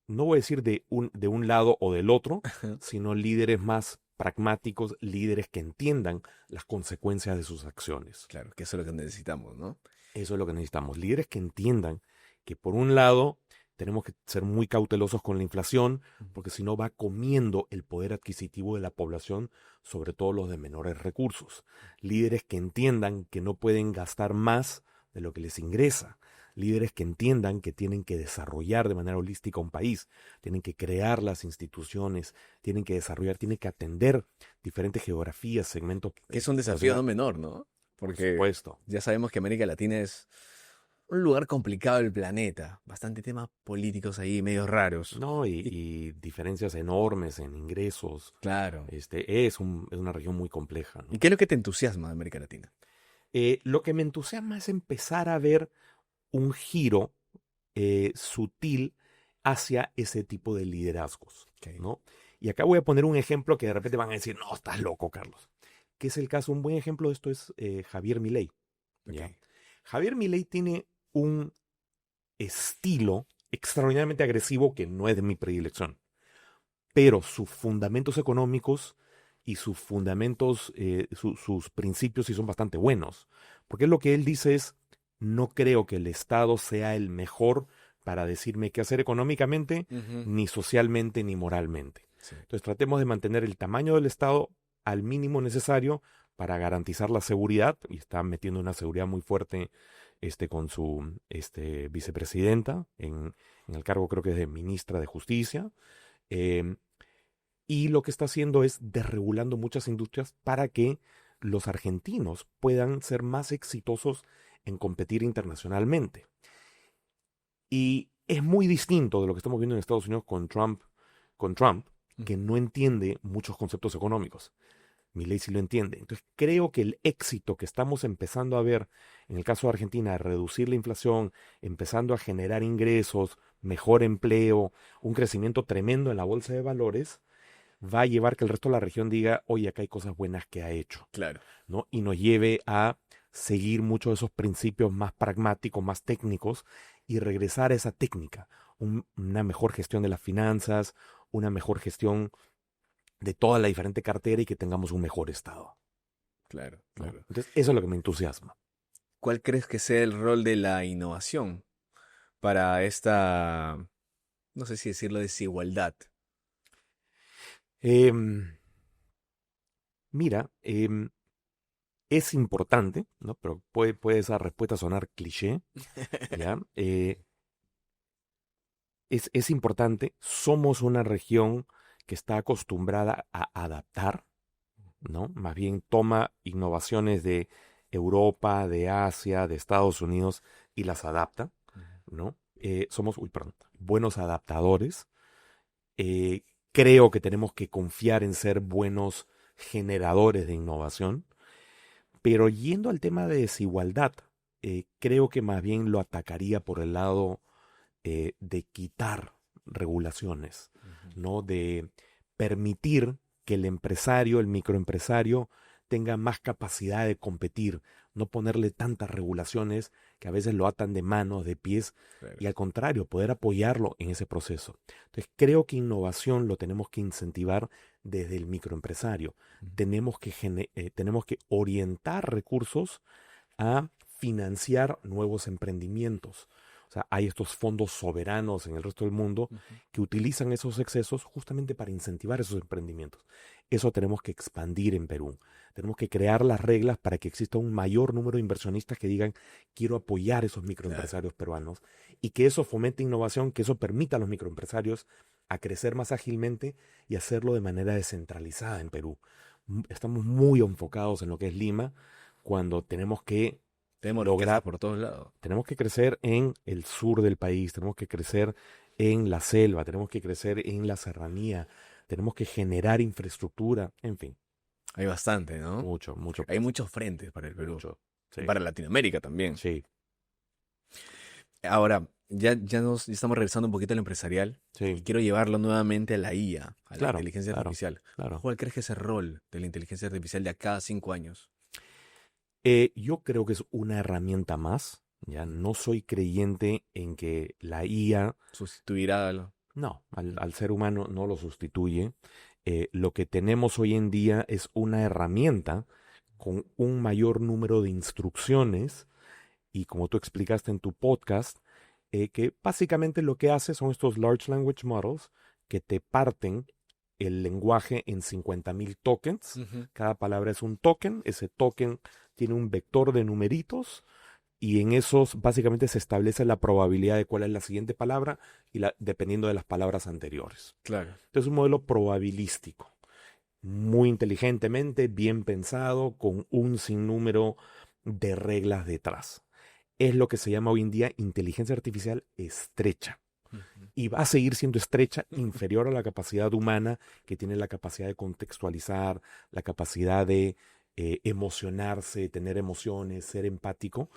no voy a decir de un lado o del otro, sino líderes más pragmáticos, líderes que entiendan las consecuencias de sus acciones. Claro, que eso es lo que necesitamos, ¿no? Eso es lo que necesitamos. Líderes que entiendan que por un lado tenemos que ser muy cautelosos con la inflación, porque si no va comiendo el poder adquisitivo de la población, sobre todo los de menores recursos. Líderes que entiendan que no pueden gastar más de lo que les ingresa. Líderes que entiendan que tienen que desarrollar de manera holística un país, tienen que crear las instituciones, tienen que desarrollar, tienen que atender diferentes geografías, segmentos. Que es un desafío no menor, ¿no? Por Porque supuesto. ya sabemos que América Latina es un lugar complicado del planeta. Bastante temas políticos ahí, medio raros. No, y diferencias enormes en ingresos. Claro. Es una región muy compleja, ¿no? ¿Y qué es lo que te entusiasma de América Latina? Lo que me entusiasma es empezar a ver un giro sutil hacia ese tipo de liderazgos, Ok. ¿no? Y acá voy a poner un ejemplo que de repente van a decir, no, estás loco, Carlos. Que es el caso, un buen ejemplo de esto es Javier Milei, ¿ya? Ok. Javier Milei tiene un estilo extraordinariamente agresivo que no es de mi predilección, pero sus fundamentos económicos y sus fundamentos, sus principios sí son bastante buenos, porque lo que él dice es, no creo que el Estado sea el mejor para decirme qué hacer económicamente, Ujú. ni socialmente, ni moralmente. Sí. Entonces tratemos de mantener el tamaño del Estado al mínimo necesario para garantizar la seguridad, y está metiendo una seguridad muy fuerte con su vicepresidenta en el cargo, creo que es de ministra de Justicia. Em, y lo que está haciendo es desregulando muchas industrias para que los argentinos puedan ser más exitosos en competir internacionalmente. Y es muy distinto de lo que estamos viendo en Estados Unidos con Trump, que no entiende muchos conceptos económicos. Milei sí lo entiende. Entonces creo que el éxito que estamos empezando a ver en el caso de Argentina, de reducir la inflación, empezando a generar ingresos, mejor empleo, un crecimiento tremendo en la bolsa de valores, va a llevar que el resto de la región diga, oye, acá hay cosas buenas que ha hecho, Claro. ¿no? Y nos lleve a seguir muchos de esos principios más pragmáticos, más técnicos, y regresar a esa técnica, una mejor gestión de las finanzas, una mejor gestión de toda la diferente cartera y que tengamos un mejor estado, Claro, ¿no? claro. Entonces, eso es lo que me entusiasma. ¿Cuál crees que sea el rol de la innovación para esta, no sé si decirlo, desigualdad? Em, Mira, es importante, ¿no? Pero puede esa respuesta sonar cliché, ¿ya? Es importante, somos una región que está acostumbrada a adaptar, ¿no? Más bien toma innovaciones de Europa, de Asia, de Estados Unidos y las adapta, ¿no? Somos, perdón, buenos adaptadores. Eh, Creo que tenemos que confiar en ser buenos generadores de innovación, pero yendo al tema de desigualdad, creo que más bien lo atacaría por el lado de quitar regulaciones, ¿no? De permitir que el empresario, el microempresario, tenga más capacidad de competir, no ponerle tantas regulaciones que a veces lo atan de manos, de pies, Claro. y al contrario, poder apoyarlo en ese proceso. Entonces, creo que innovación lo tenemos que incentivar desde el microempresario. Tenemos que orientar recursos a financiar nuevos emprendimientos. O sea, hay estos fondos soberanos en el resto del mundo que utilizan esos excesos justamente para incentivar esos emprendimientos. Eso tenemos que expandir en Perú. Tenemos que crear las reglas para que exista un mayor número de inversionistas que digan, quiero apoyar a esos microempresarios peruanos, y que eso fomente innovación, que eso permita a los microempresarios a crecer más ágilmente y hacerlo de manera descentralizada en Perú. Estamos muy enfocados en lo que es Lima, cuando tenemos que Tenemos lograr, riqueza por todos lados. tenemos que crecer en el sur del país, tenemos que crecer en la selva, tenemos que crecer en la serranía, tenemos que generar infraestructura, en fin, Hay bastante, ¿no? mucho. Hay muchos frentes para el Perú. Mucho. Y Sí, para Latinoamérica también. sí, Ahora, ya estamos regresando un poquito al empresarial y sí, quiero llevarlo nuevamente a la IA, a la claro, inteligencia claro, artificial. claro. ¿Cuál crees que es el rol de la inteligencia artificial de acá a 5 años? Yo creo que es una herramienta más, ya no soy creyente en que la IA, ¿Sustituirá a lo... no, al ser humano no lo sustituye. Lo que tenemos hoy en día es una herramienta con un mayor número de instrucciones y como tú explicaste en tu podcast, que básicamente lo que hace son estos Large Language Models que te parten el lenguaje en 50.000 tokens. Ujú. Cada palabra es un token. Ese token tiene un vector de numeritos y en esos básicamente se establece la probabilidad de cuál es la siguiente palabra y dependiendo de las palabras anteriores. Claro. Entonces es un modelo probabilístico, muy inteligentemente, bien pensado, con un sinnúmero de reglas detrás. Es lo que se llama hoy en día inteligencia artificial estrecha. Ujú. Y va a seguir siendo estrecha, inferior a la capacidad humana, que tiene la capacidad de contextualizar, la capacidad de emocionarse, tener emociones, ser empático,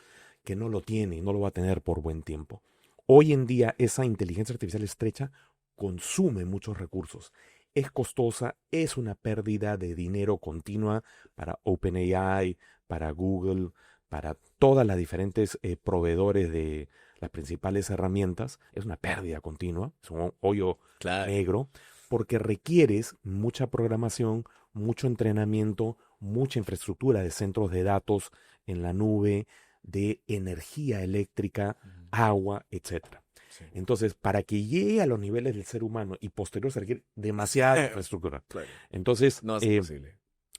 que no lo tiene y no lo va a tener por buen tiempo. Hoy en día esa inteligencia artificial estrecha consume muchos recursos. Es costosa, es una pérdida de dinero continua para OpenAI, para Google, para todas las diferentes proveedores de las principales herramientas. Es una pérdida continua, es un hoyo Claro. negro, porque requieres mucha programación, mucho entrenamiento, mucha infraestructura de centros de datos en la nube, de energía eléctrica, Ujú. agua, etcétera. Sí. Entonces, para que llegue a los niveles del ser humano y posterior se requiere demasiada infraestructura. Claro. Entonces, No es posible.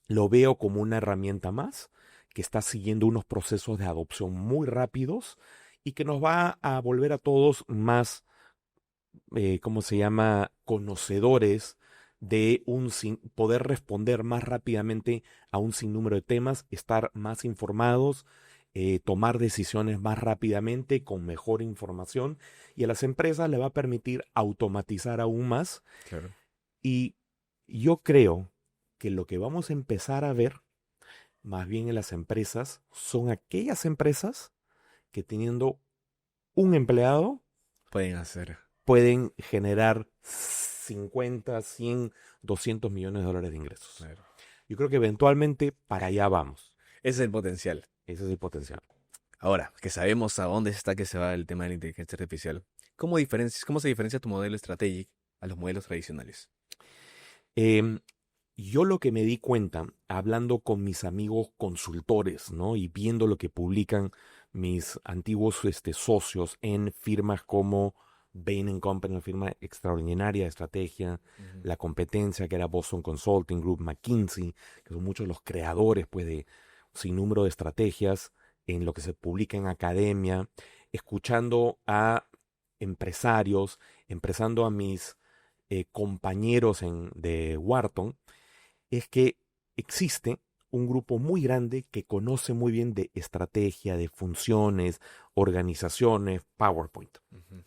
lo veo como una herramienta más que está siguiendo unos procesos de adopción muy rápidos y que nos va a volver a todos más, ¿cómo se llama?, conocedores de poder responder más rápidamente a un sinnúmero de temas, estar más informados, tomar decisiones más rápidamente con mejor información y a las empresas le va a permitir automatizar aún más Claro. y yo creo que lo que vamos a empezar a ver más bien en las empresas son aquellas empresas que teniendo un empleado Pueden hacer. pueden generar 50, 100, 200 millones de dólares de ingresos. Claro. Yo creo que eventualmente para allá vamos. Ese es el potencial. Ese es el potencial. Ahora, que sabemos a dónde está que se va el tema de la inteligencia artificial, ¿cómo se diferencia tu modelo estratégico a los modelos tradicionales? Em, yo lo que me di cuenta, hablando con mis amigos consultores, ¿no? Y viendo lo que publican mis antiguos socios en firmas como Bain Company, una firma extraordinaria de estrategia, Ujú. la competencia que era Boston Consulting Group, McKinsey, que son muchos los creadores pues, de un sinnúmero de estrategias en lo que se publica en academia, escuchando a empresarios, empresando a mis compañeros de Wharton, es que existe un grupo muy grande que conoce muy bien de estrategia, de funciones, organizaciones, PowerPoint. Ujú.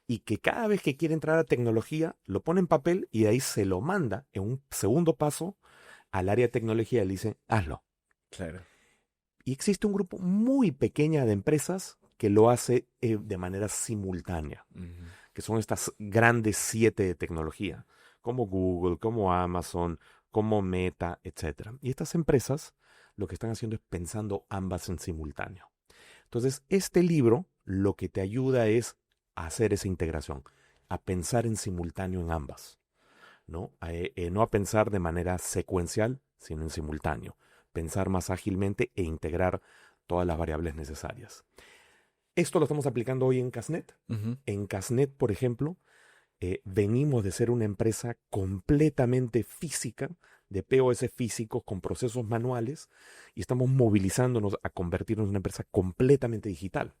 Y que cada vez que quiere entrar a tecnología, lo pone en papel y de ahí se lo manda en un segundo paso al área de tecnología y le dice, hazlo. Claro. Y existe un grupo muy pequeño de empresas que lo hace de manera simultánea, Ujú. que son estas grandes 7 de tecnología, como Google, como Amazon, como Meta, etc. Y estas empresas lo que están haciendo es pensando ambas en simultáneo. Entonces, este libro lo que te ayuda es a hacer esa integración, a pensar en simultáneo en ambas, ¿no? No a pensar de manera secuencial, sino en simultáneo. Pensar más ágilmente e integrar todas las variables necesarias. Esto lo estamos aplicando hoy en Casnet. Ujú. En Casnet, por ejemplo, venimos de ser una empresa completamente física, de POS físicos con procesos manuales, y estamos movilizándonos a convertirnos en una empresa completamente digital.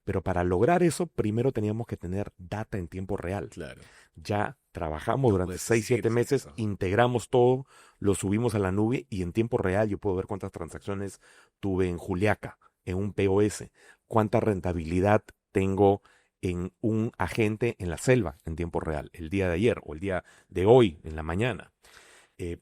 Pero para lograr eso, primero teníamos que tener data en tiempo real. Claro. Ya trabajamos No durante puedes 6, 7 decir meses, eso. integramos todo, lo subimos a la nube y en tiempo real yo puedo ver cuántas transacciones tuve en Juliaca, en un POS, cuánta rentabilidad tengo en un agente en la selva en tiempo real, el día de ayer o el día de hoy en la mañana.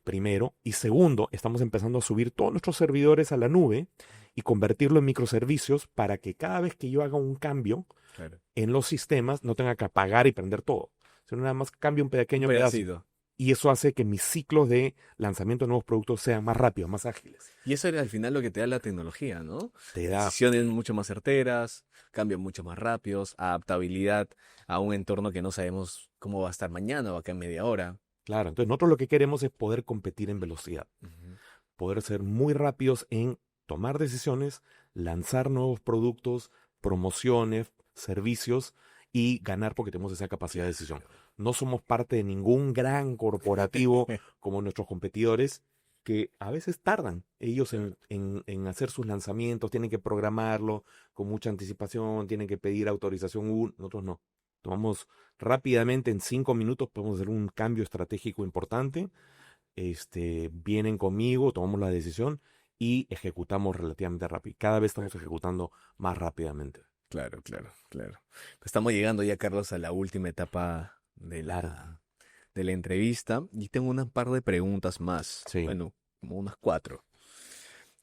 Primero. Y segundo, estamos empezando a subir todos nuestros servidores a la nube y convertirlo en microservicios para que cada vez que yo haga un cambio Claro. en los sistemas no tenga que apagar y prender todo, sino nada más cambio un Un pequeño pedazo. pedacito. Y eso hace que mis ciclos de lanzamiento de nuevos productos sean más rápidos, más ágiles. Y eso era al final lo que te da la tecnología, ¿no? Te da, Decisiones mucho más certeras, cambios mucho más rápidos, adaptabilidad a un entorno que no sabemos cómo va a estar mañana o acá en media hora. claro. Entonces nosotros lo que queremos es poder competir en velocidad, Ujú. poder ser muy rápidos en tomar decisiones, lanzar nuevos productos, promociones, servicios y ganar porque tenemos esa capacidad de decisión. No somos parte de ningún gran corporativo como nuestros competidores que a veces tardan ellos en hacer sus lanzamientos, tienen que programarlo con mucha anticipación, tienen que pedir autorización. Nosotros no. Tomamos rápidamente, en 5 minutos podemos hacer un cambio estratégico importante. Vienen conmigo, tomamos la decisión y ejecutamos relativamente rápido. Cada vez estamos ejecutando más rápidamente. Claro, claro, claro. Estamos llegando ya, Carlos, a la última etapa de Claro. de la entrevista y tengo un par de preguntas más. Sí. Bueno, como unas 4,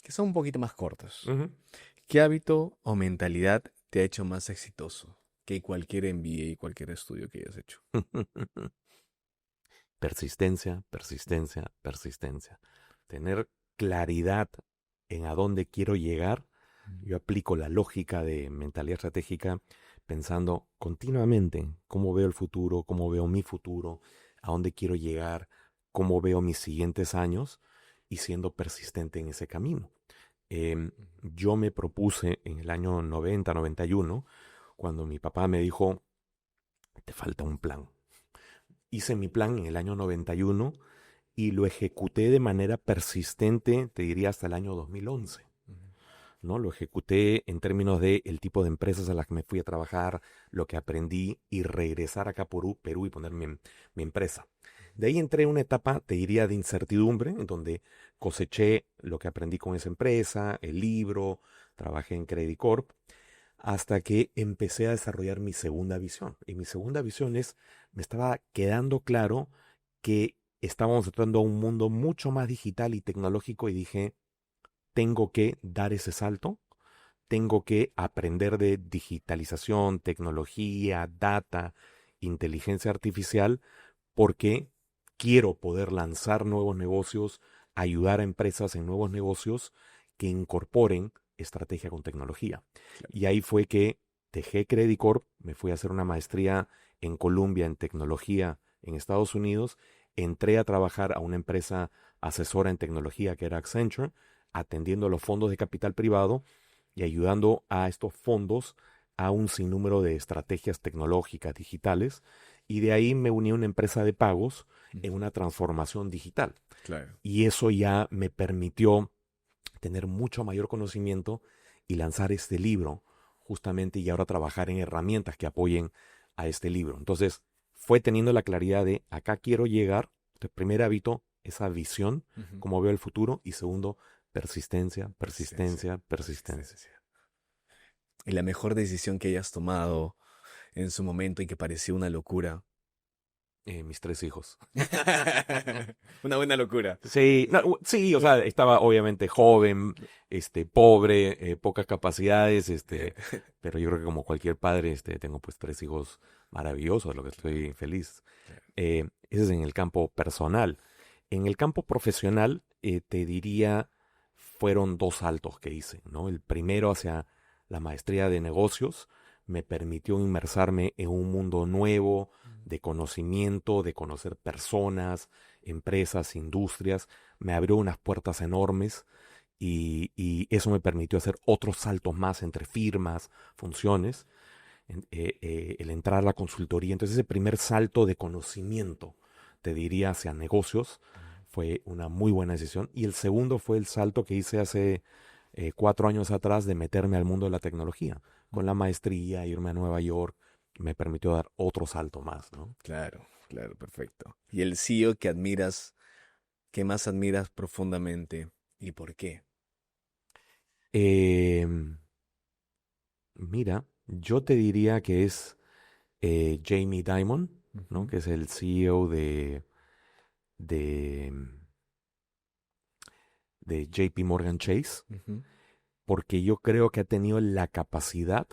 que son un poquito más cortas. Ujú. ¿Qué hábito o mentalidad te ha hecho más exitoso que cualquier MBA y cualquier estudio que hayas hecho? Persistencia, persistencia, persistencia. Tener claridad en a dónde quiero llegar. Yo aplico la lógica de mentalidad estratégica pensando continuamente cómo veo el futuro, cómo veo mi futuro, a dónde quiero llegar, cómo veo mis siguientes años y siendo persistente en ese camino. Yo me propuse en el año 90, 91, cuando mi papá me dijo, te falta un plan. Hice mi plan en el año 91 y lo ejecuté de manera persistente, te diría hasta el año 2011. Ujú. ¿No? Lo ejecuté en términos de el tipo de empresas a las que me fui a trabajar, lo que aprendí y regresar acá a Perú y poner mi empresa. De ahí entré en una etapa, te diría, de incertidumbre, en donde coseché lo que aprendí con esa empresa, el libro, trabajé en Credit Corp, hasta que empecé a desarrollar mi segunda visión. Y mi segunda visión es, me estaba quedando claro que estábamos entrando a un mundo mucho más digital y tecnológico y dije, tengo que dar ese salto, tengo que aprender de digitalización, tecnología, data, inteligencia artificial, porque quiero poder lanzar nuevos negocios, ayudar a empresas en nuevos negocios que incorporen estrategia con tecnología. Y ahí fue que dejé Credit Corp, me fui a hacer una maestría en Columbia en tecnología en Estados Unidos, entré a trabajar a una empresa asesora en tecnología que era Accenture, atendiendo a los fondos de capital privado y ayudando a estos fondos a un sinnúmero de estrategias tecnológicas digitales. Y de ahí me uní a una empresa de pagos en una transformación digital. Claro. Y eso ya me permitió tener mucho mayor conocimiento y lanzar este libro justamente y ahora trabajar en herramientas que apoyen a este libro. Entonces fue teniendo la claridad de acá quiero llegar. Entonces, primer hábito, esa visión, Ujú. cómo veo el futuro. Y segundo, persistencia, Persistencia, persistencia, persistencia. persistencia. Y la mejor decisión que hayas tomado en su momento y que pareció una locura. Mis 3 hijos. Una buena locura. Sí, no, sí, o sea, estaba obviamente joven, pobre, pocas capacidades, pero yo creo que como cualquier padre, tengo pues 3 hijos maravillosos, de lo que estoy feliz. Ese es en el campo personal. En el campo profesional, te diría, fueron 2 saltos que hice, ¿no? El primero hacia la maestría de negocios me permitió inmersarme en un mundo nuevo de conocimiento, de conocer personas, empresas, industrias. Me abrió unas puertas enormes y eso me permitió hacer otros saltos más entre firmas, funciones, el entrar a la consultoría. Entonces ese primer salto de conocimiento, te diría, hacia negocios, fue una muy buena decisión. Y el segundo fue el salto que hice hace 4 años atrás de meterme al mundo de la tecnología. Con la maestría, irme a Nueva York, me permitió dar otro salto más, ¿no? Claro, claro, perfecto. ¿Y el CEO que admiras, que más admiras profundamente y por qué? Mira, yo te diría que es Jamie Dimon, ¿no? Ujú, Que es el CEO de, de JP Morgan Chase, ujú. porque yo creo que ha tenido la capacidad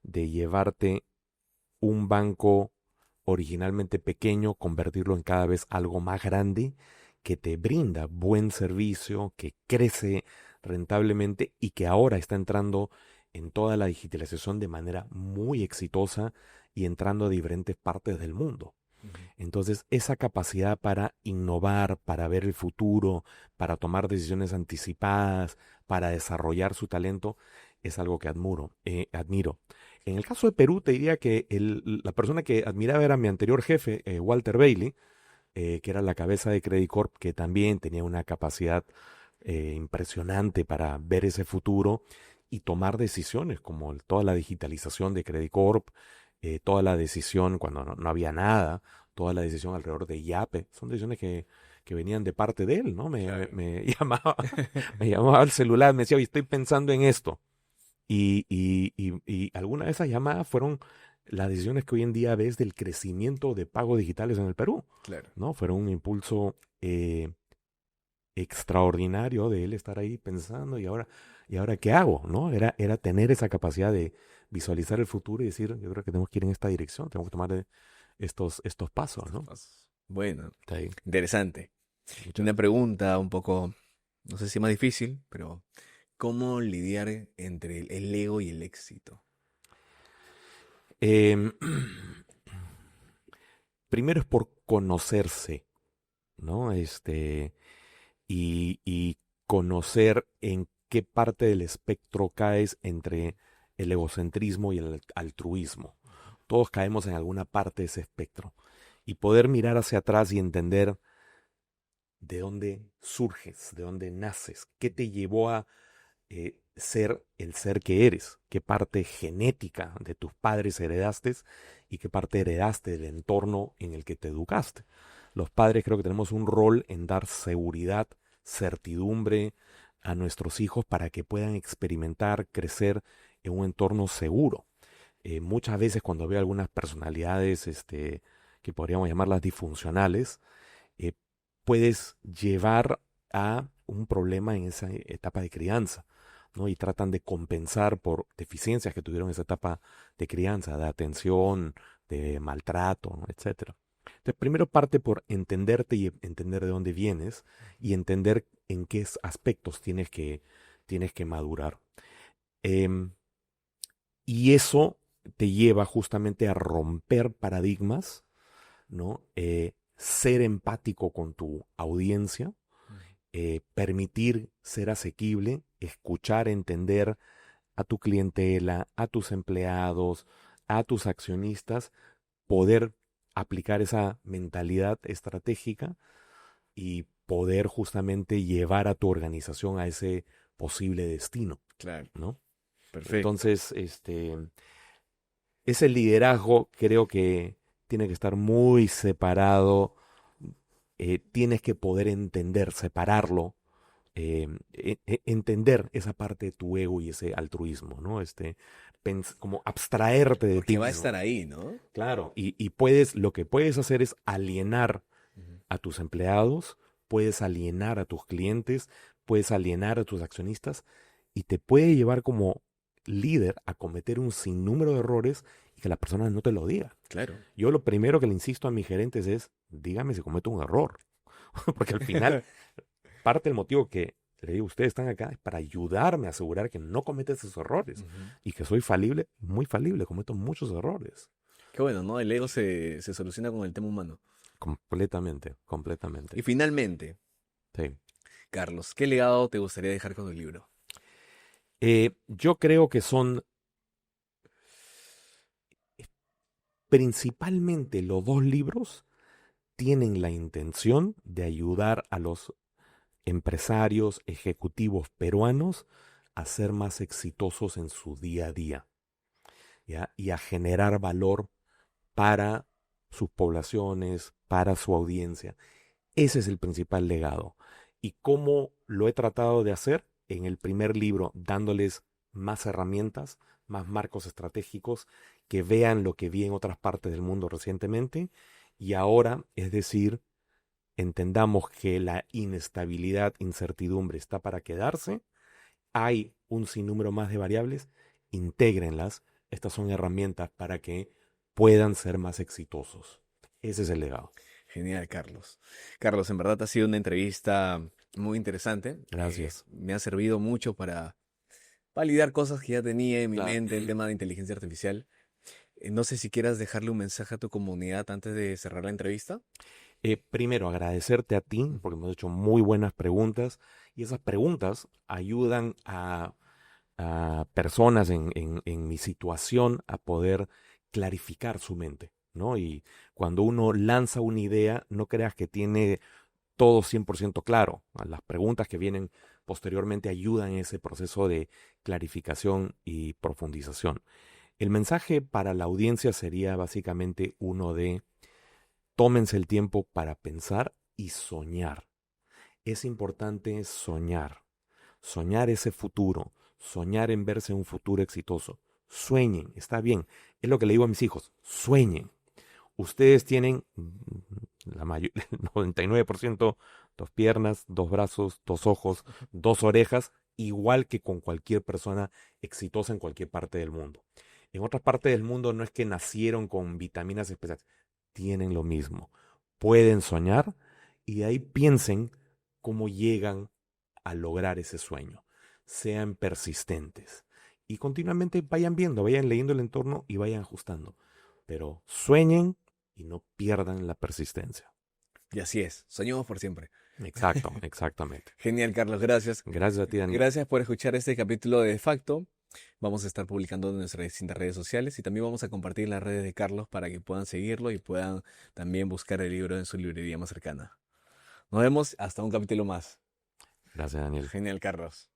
de llevarte un banco originalmente pequeño, convertirlo en cada vez algo más grande, que te brinda buen servicio, que crece rentablemente y que ahora está entrando en toda la digitalización de manera muy exitosa y entrando a diferentes partes del mundo. Ujú. Entonces, esa capacidad para innovar, para ver el futuro, para tomar decisiones anticipadas, para desarrollar su talento, es algo que admiro. En el caso de Perú, te diría que la persona que admiraba era mi anterior jefe, Walter Bailey, que era la cabeza de Credit Corp, que también tenía una capacidad impresionante para ver ese futuro y tomar decisiones, como toda la digitalización de Credit Corp, toda la decisión cuando no había nada, toda la decisión alrededor de Yape. Son decisiones que venían de parte de él, ¿no? Claro. Me llamaba, me llamaba al celular, me decía, oye, estoy pensando en esto. Y algunas de esas llamadas fueron las decisiones que hoy en día ves del crecimiento de pagos digitales en el Perú, Claro. ¿no? Fueron un impulso extraordinario de él estar ahí pensando y ahora ¿qué hago? ¿No? Era tener esa capacidad de visualizar el futuro y decir, yo creo que tenemos que ir en esta dirección, tenemos que tomar estos pasos, Estos ¿no? pasos. Bueno, Está ahí. interesante. Muchas Una gracias. pregunta un poco, no sé si más difícil, pero ¿cómo lidiar entre el ego y el éxito? Em, primero es por conocerse, ¿no? Y conocer en qué parte del espectro caes entre el egocentrismo y el altruismo. Todos caemos en alguna parte de ese espectro. Y poder mirar hacia atrás y entender de dónde surges, de dónde naces, qué te llevó a ser el ser que eres, qué parte genética de tus padres heredaste y qué parte heredaste del entorno en el que te educaste. Los padres creo que tenemos un rol en dar seguridad, certidumbre a nuestros hijos para que puedan experimentar, crecer en un entorno seguro. Muchas veces cuando veo algunas personalidades que podríamos llamarlas disfuncionales, eh, puedes llevar a un problema en esa etapa de crianza, ¿no? Y tratan de compensar por deficiencias que tuvieron en esa etapa de crianza, de atención, de maltrato, ¿no? Etcétera. Entonces, primero parte por entenderte y entender de dónde vienes y entender en qué aspectos tienes que madurar. Em, y eso te lleva justamente a romper paradigmas, ¿no? Ser empático con tu audiencia, Ujú. permitir ser asequible, escuchar, entender a tu clientela, a tus empleados, a tus accionistas, poder aplicar esa mentalidad estratégica y poder justamente llevar a tu organización a ese posible destino, Claro, ¿no? perfecto. Entonces, ese liderazgo creo que tiene que estar muy separado, tienes que poder entender, separarlo, entender esa parte de tu ego y ese altruismo, ¿no? Como abstraerte de ti Porque va a mismo. estar ahí, ¿no? Claro, y lo que puedes hacer es alienar Ujú. a tus empleados, puedes alienar a tus clientes, puedes alienar a tus accionistas y te puede llevar como líder a cometer un sinnúmero de errores y que la persona no te lo diga. Claro. Yo lo primero que le insisto a mis gerentes es, dígame si cometo un error, porque al final parte del motivo que le digo, ustedes están acá es para ayudarme a asegurar que no cometa esos errores Ujú. y que soy falible, muy falible, cometo muchos errores. Qué bueno, ¿no? El ego se soluciona con el tema humano. Completamente, completamente. Y finalmente, Sí. Carlos, ¿qué legado te gustaría dejar con el libro? Yo creo que son principalmente los dos libros tienen la intención de ayudar a los empresarios, ejecutivos peruanos a ser más exitosos en su día a día, ¿ya? Y a generar valor para sus poblaciones, para su audiencia. Ese es el principal legado. ¿Y cómo lo he tratado de hacer? En el primer libro, dándoles más herramientas, más marcos estratégicos que vean lo que vi en otras partes del mundo recientemente y ahora, es decir, entendamos que la inestabilidad, incertidumbre está para quedarse, hay un sinnúmero más de variables, intégrenlas, estas son herramientas para que puedan ser más exitosos. Ese es el legado. Genial, Carlos. Carlos, en verdad ha sido una entrevista muy interesante. Gracias. Me ha servido mucho para validar cosas que ya tenía en mi Claro. mente, el tema de inteligencia artificial. No sé si quieras dejarle un mensaje a tu comunidad antes de cerrar la entrevista. Primero, agradecerte a ti porque me has hecho muy buenas preguntas y esas preguntas ayudan a personas en mi situación a poder clarificar su mente, ¿no? Y cuando uno lanza una idea, no creas que tiene todo 100% claro. Las preguntas que vienen posteriormente ayudan en ese proceso de clarificación y profundización. El mensaje para la audiencia sería básicamente uno de tómense el tiempo para pensar y soñar. Es importante soñar, soñar ese futuro, soñar en verse un futuro exitoso. Sueñen, está bien. Es lo que le digo a mis hijos, sueñen. Ustedes tienen el 99% dos piernas, dos brazos, dos ojos, dos orejas, igual que con cualquier persona exitosa en cualquier parte del mundo. En otras partes del mundo no es que nacieron con vitaminas especiales, tienen lo mismo. Pueden soñar y de ahí piensen cómo llegan a lograr ese sueño. Sean persistentes y continuamente vayan viendo, vayan leyendo el entorno y vayan ajustando. Pero sueñen y no pierdan la persistencia. Y así es, soñemos por siempre. Exacto, exactamente. Genial, Carlos, gracias. Gracias a ti, Daniel. Gracias por escuchar este capítulo de Facto. Vamos a estar publicando en nuestras distintas redes sociales y también vamos a compartir las redes de Carlos para que puedan seguirlo y puedan también buscar el libro en su librería más cercana. Nos vemos hasta un capítulo más. Gracias, Daniel. Genial, Carlos.